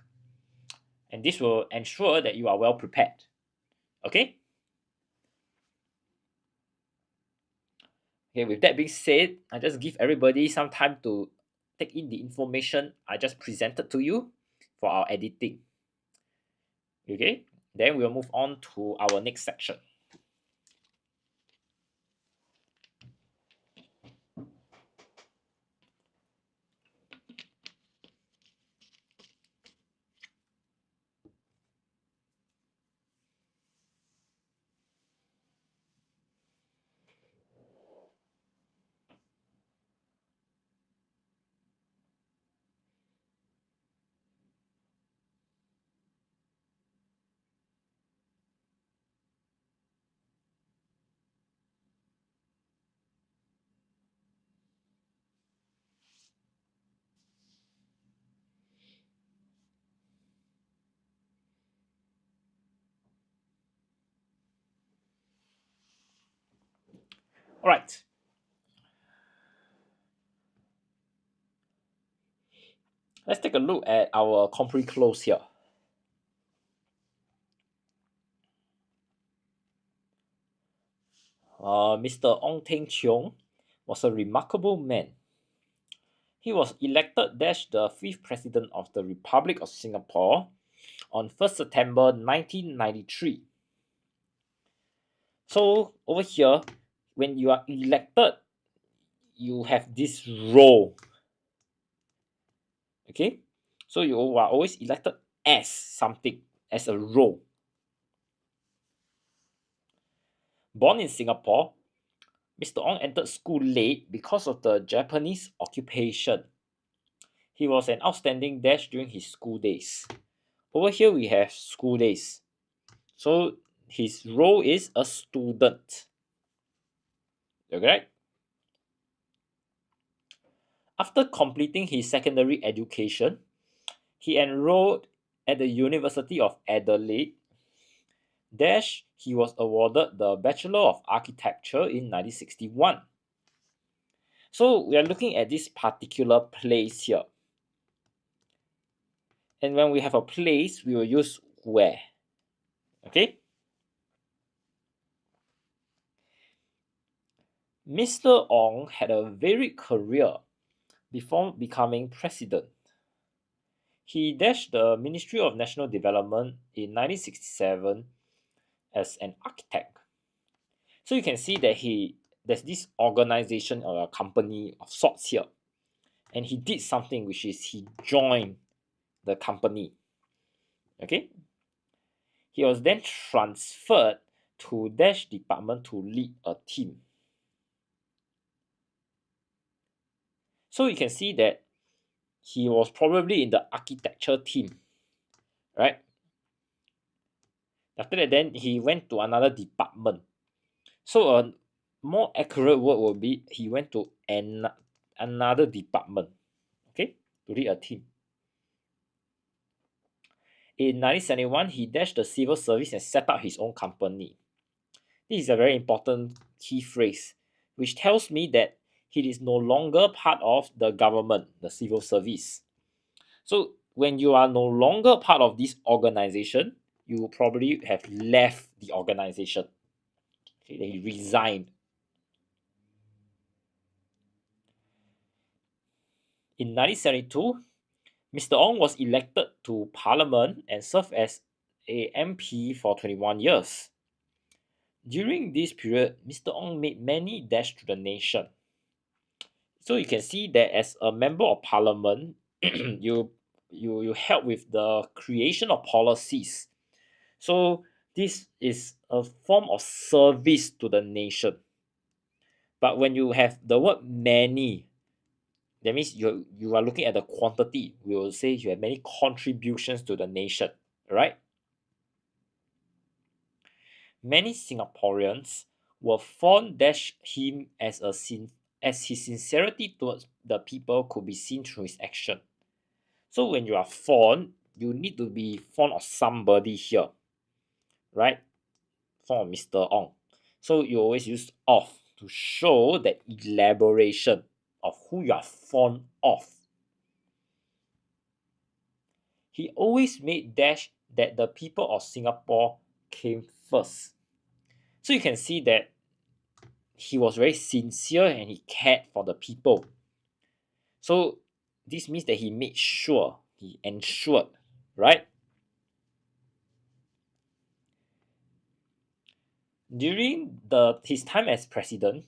And this will ensure that you are well prepared. Okay? Okay, with that being said, I just give everybody some time to take in the information I just presented to you. for our editing. Okay, then we'll move on to our next section. All right. Let's take a look at our complete close here. Mr. Ong Teng Cheong was a remarkable man. He was elected the 5th President of the Republic of Singapore on 1st September 1993. So over here, when you are elected, you have this role. Okay, so you are always elected as something, as a role. Born in Singapore, Mr. Ong entered school late because of the Japanese occupation. He was an outstanding dash during his school days. Over here we have school days. So his role is a student. Okay? After completing his secondary education, he enrolled at the University of Adelaide. Dash, he was awarded the Bachelor of Architecture in 1961. So we are looking at this particular place here. And when we have a place, we will use where. Okay? Mr. Ong had a varied career before becoming president. He dashed the Ministry of National Development in 1967 as an architect. So you can see that there's this organization or a company of sorts here. And he did something, which is he joined the company. Okay? He was then transferred to Dash department to lead a team. So you can see that he was probably in the architecture team, right? After that, then he went to another department. So a more accurate word would be he went to another department, okay, to lead a team. In 1971, he dashed the civil service and set up his own company. This is a very important key phrase, which tells me that he is no longer part of the government, the civil service. So when you are no longer part of this organization, you will probably have left the organization. Okay, he resigned. In 1972, Mr. Ong was elected to Parliament and served as a MP for 21 years. During this period, Mr. Ong made many dash to the nation. So you can see that as a member of Parliament, you help with the creation of policies. So this is a form of service to the nation. But when you have the word many, that means you are looking at the quantity. We will say you have many contributions to the nation, right? Many Singaporeans will fond dash him as his sincerity towards the people could be seen through his action. So when you are fond, you need to be fond of somebody here, right? Fond of Mr. Ong. So you always use of to show that elaboration of who you are fond of. He always made dash that the people of Singapore came first. So you can see that he was very sincere and he cared for the people. So this means that he made sure, he ensured right? During his time as president,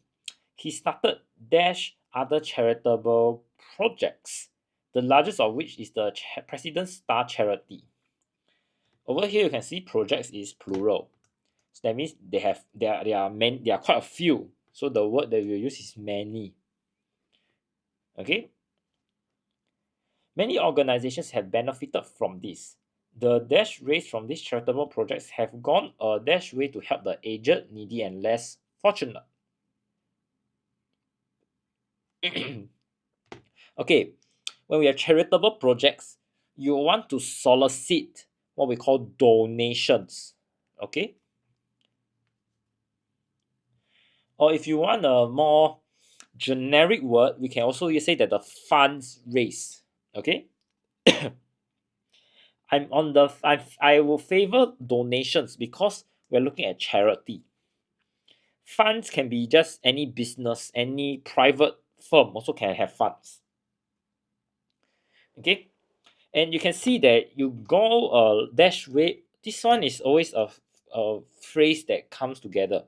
he started dash other charitable projects, the largest of which is the President's Star Charity. Over here, you can see projects is plural. So that means there are quite a few. So the word that we use is many. Okay. Many organizations have benefited from this. The dash raised from these charitable projects have gone a dash way to help the aged, needy, and less fortunate. Okay, when we have charitable projects, you want to solicit what we call donations. Okay, or if you want a more generic word, we can also say that the funds raised. Okay, I will favor donations because we're looking at charity. Funds can be just any business, any private firm also can have funds. Okay, and you can see that you go a dash way. This one is always a phrase that comes together.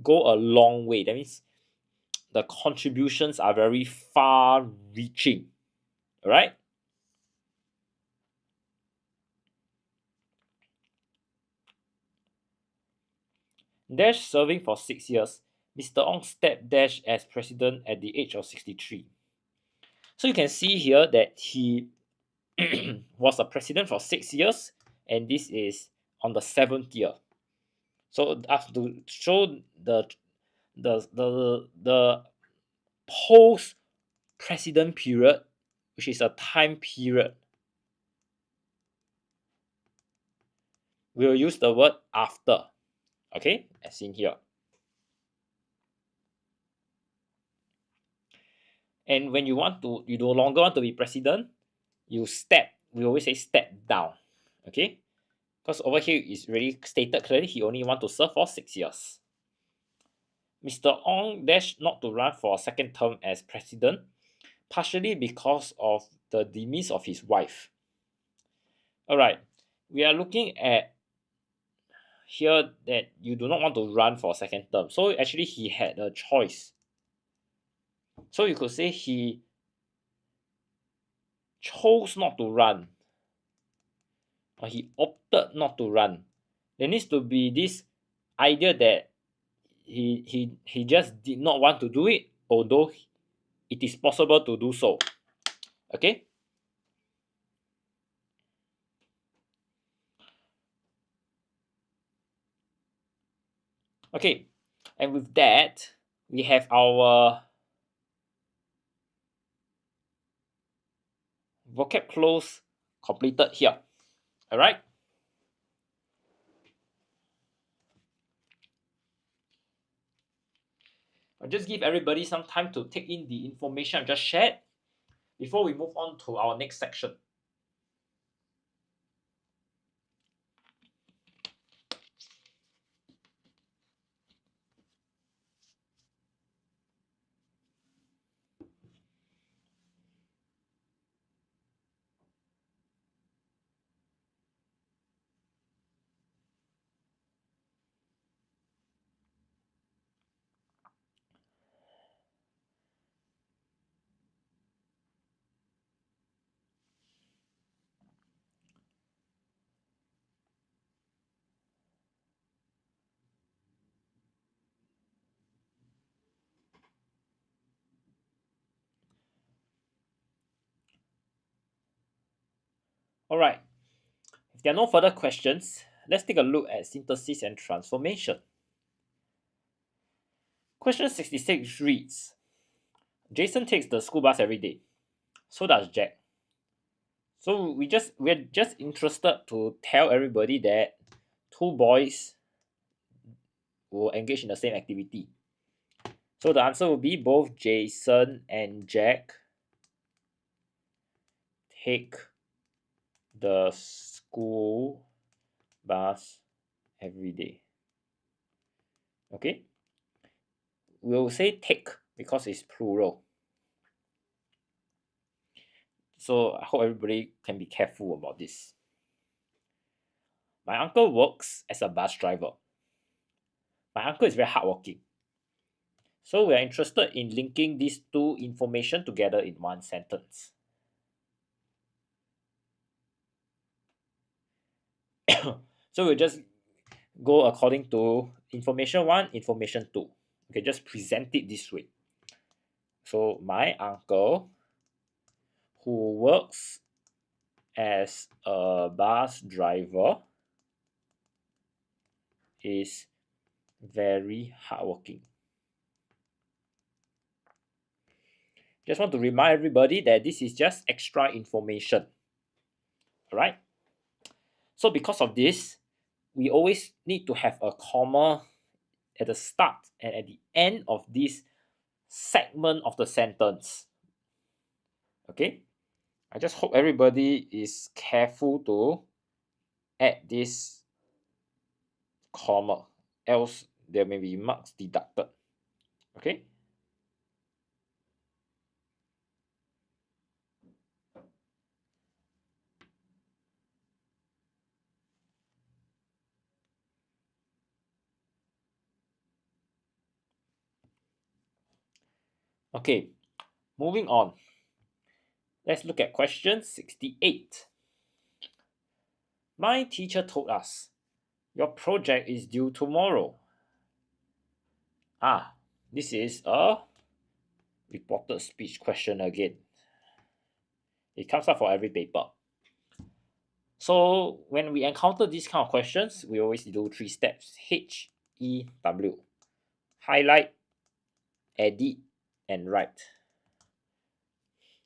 Go a long way. That means the contributions are very far reaching. All right. Dash serving for 6 years. Mr. Ong stepped Dash as president at the age of 63. So you can see here that he was a president for 6 years, and this is on the seventh year. So to show the post president period, which is a time period, we will use the word after. Okay, as in here. And when you no longer want to be president, you step. We always say step down. Okay, because over here is really stated clearly he only want to serve for 6 years. Mr. Ong dashed not to run for a second term as president, partially because of the demise of his wife. All right, we are looking at here that you do not want to run for a second term. So actually, he had a choice. So you could say he chose not to run, or he opted not to run. There needs to be this idea that he just did not want to do it, although it is possible to do so. Okay. Okay, and with that, we have our vocab close completed here. All right. I'll just give everybody some time to take in the information I just shared before we move on to our next section. All right. If there are no further questions, let's take a look at synthesis and transformation. Question 66 reads, Jason takes the school bus every day. So does Jack. So we're just interested to tell everybody that two boys will engage in the same activity. So the answer will be both Jason and Jack take the school bus every day. Okay? We'll say take because it's plural. So I hope everybody can be careful about this. My uncle works as a bus driver. My uncle is very hardworking. So we are interested in linking these two information together in one sentence. So we'll just go according to information 1, information 2. Okay, just present it this way. So my uncle, who works as a bus driver, is very hardworking. Just want to remind everybody that this is just extra information. Alright? So because of this, we always need to have a comma at the start and at the end of this segment of the sentence. Okay? I just hope everybody is careful to add this comma, else there may be marks deducted. Okay? Okay, moving on. Let's look at question 68. My teacher told us, your project is due tomorrow. This is a reported speech question again. It comes up for every paper. So when we encounter these kind of questions, we always do 3 steps. H, E, W. Highlight, edit, and write.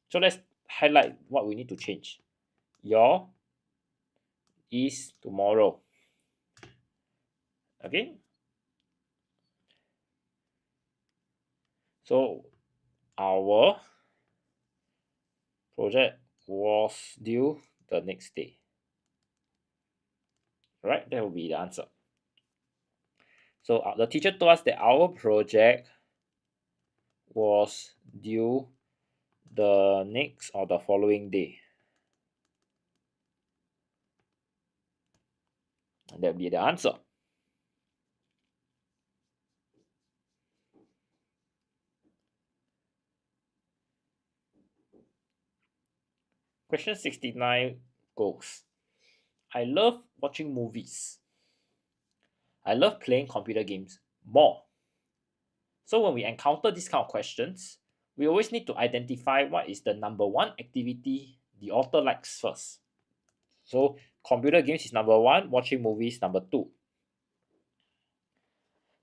So let's highlight what we need to change. Your is tomorrow. Okay. So our project was due the next day. Right, that will be the answer. So the teacher told us that our project was due the next or the following day. And that will be the answer. Question 69 goes, I love watching movies. I love playing computer games more. So when we encounter these kind of questions, we always need to identify what is the number 1 activity the author likes first. So computer games is number 1, watching movies number 2.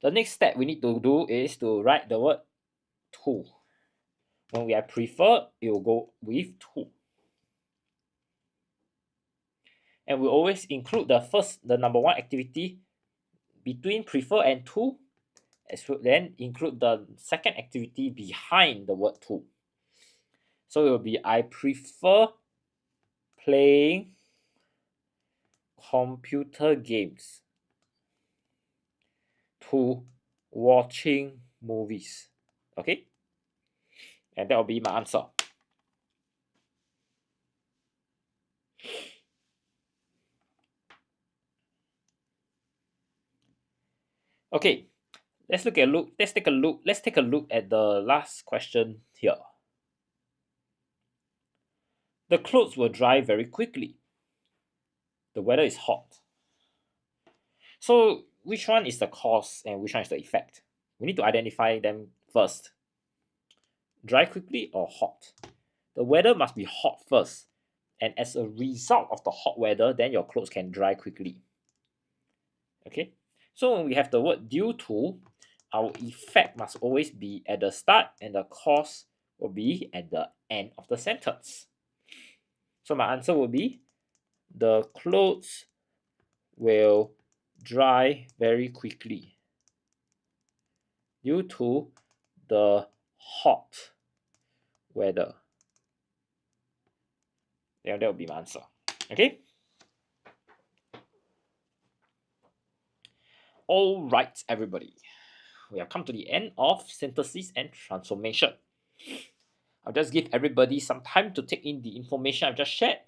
The next step we need to do is to write the word to. When we have prefer, it will go with to. And we always include the number 1 activity between prefer and to, as well, then include the second activity behind the word to. So it will be I prefer playing computer games to watching movies. Okay? And that will be my answer. Okay, let's take a look at the last question here. The clothes will dry very quickly. The weather is hot. So which one is the cause and which one is the effect? We need to identify them first. Dry quickly or hot? The weather must be hot first. And as a result of the hot weather, then your clothes can dry quickly. Okay? So when we have the word due to, our effect must always be at the start and the cause will be at the end of the sentence. So my answer will be the clothes will dry very quickly due to the hot weather. Yeah, that will be my answer. Okay? All right, everybody. We have come to the end of synthesis and transformation. I'll just give everybody some time to take in the information I've just shared.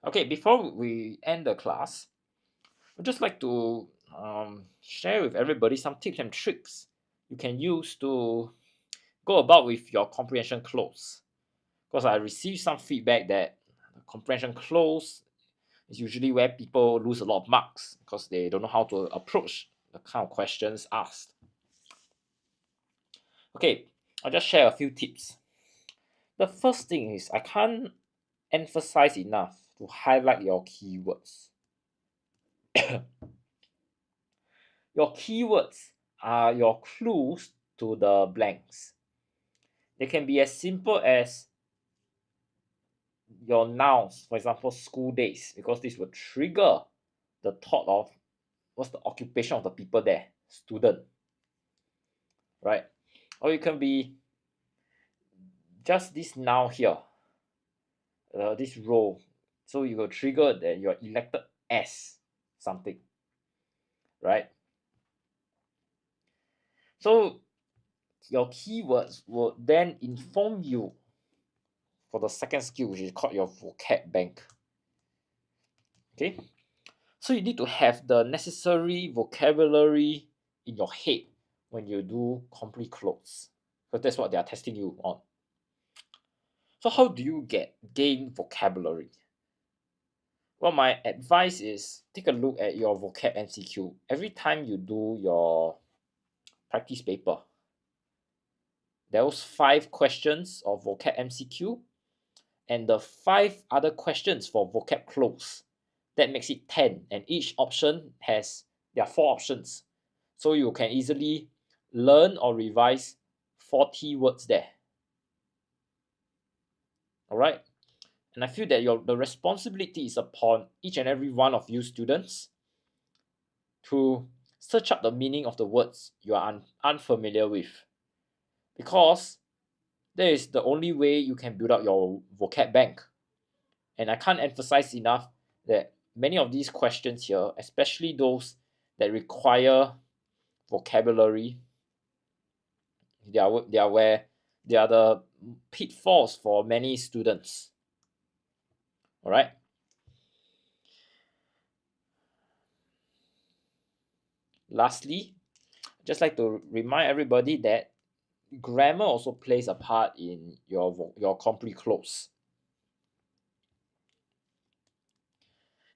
Okay, before we end the class, I'd just like to share with everybody some tips and tricks you can use to go about with your comprehension close. Because I received some feedback that comprehension close is usually where people lose a lot of marks because they don't know how to approach the kind of questions asked. Okay, I'll just share a few tips. The first thing is I can't emphasize enough to highlight your keywords. Your keywords are your clues to the blanks. They can be as simple as your nouns, for example, school days, because this will trigger the thought of what's the occupation of the people there, student, right? Or it can be just this noun here, this role. So you will trigger that you're elected as something, right? So your keywords will then inform you for the second skill, which is called your vocab bank. Okay, so you need to have the necessary vocabulary in your head when you do complete close, because that's what they are testing you on. So how do you gain vocabulary? Well, my advice is take a look at your vocab MCQ. Every time you do your practice paper, there was 5 questions of vocab MCQ and the 5 other questions for vocab close. That makes it 10, and each option there are 4 options. So you can easily learn or revise 40 words there. Alright? And I feel that the responsibility is upon each and every one of you students to search up the meaning of the words you are unfamiliar with. Because that is the only way you can build up your vocab bank. And I can't emphasize enough that many of these questions here, especially those that require vocabulary, they are the pitfalls for many students. All right. Lastly, just like to remind everybody that grammar also plays a part in your complete close.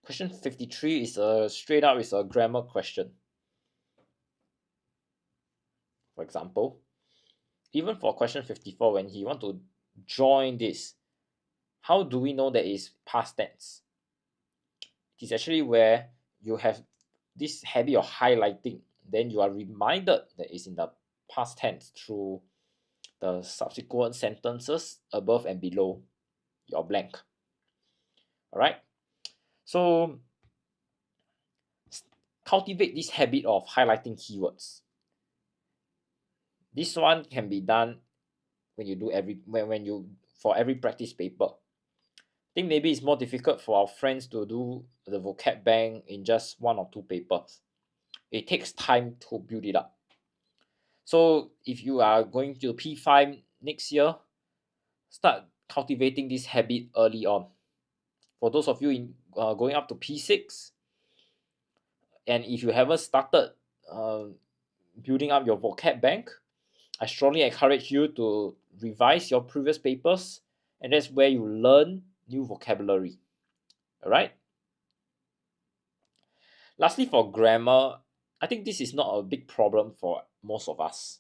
Question 53 is a grammar question. For example, even for question 54, when he want to join this, how do we know that it's past tense? It is actually where you have this habit of highlighting, then you are reminded that it's in the past tense through the subsequent sentences above and below your blank. All right, so cultivate this habit of highlighting keywords. This one can be done when you do for every practice paper. I think maybe it's more difficult for our friends to do the vocab bank in just 1 or 2 papers. It takes time to build it up. So if you are going to P5 next year, start cultivating this habit early on. For those of you going up to P6, and if you haven't started building up your vocab bank, I strongly encourage you to revise your previous papers, and that's where you learn new vocabulary. All right. Lastly, for grammar, I think this is not a big problem for most of us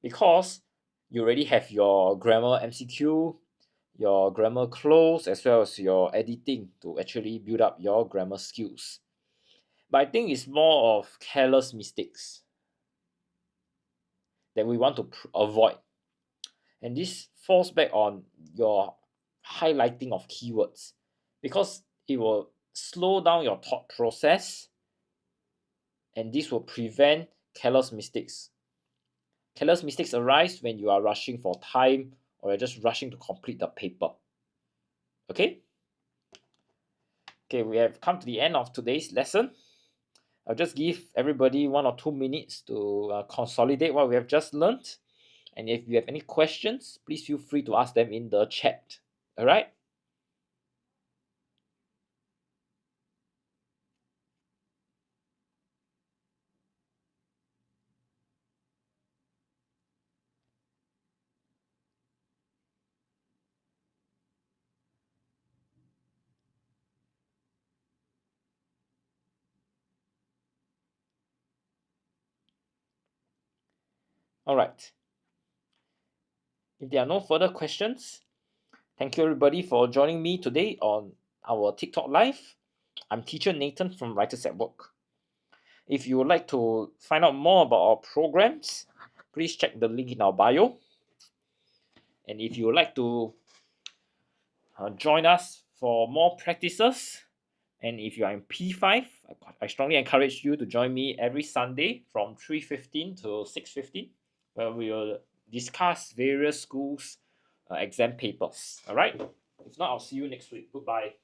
because you already have your grammar MCQ, your grammar close, as well as your editing to actually build up your grammar skills. But I think it's more of careless mistakes that we want to avoid. And this falls back on your highlighting of keywords because it will slow down your thought process, and this will prevent careless mistakes. Careless mistakes arise when you are rushing for time or you're just rushing to complete the paper. Okay? Okay, we have come to the end of today's lesson. I'll just give everybody 1 or 2 minutes to consolidate what we have just learned. And if you have any questions, please feel free to ask them in the chat. All right? All right. If there are no further questions, thank you everybody for joining me today on our TikTok live. I'm teacher Nathan from Writers at Work. If you would like to find out more about our programs, please check the link in our bio. And if you would like to join us for more practices, and if you are in P5, I strongly encourage you to join me every Sunday from 3:15 to 6:15, where we will discuss various schools' exam papers. All right. If not, I'll see you next week. Goodbye.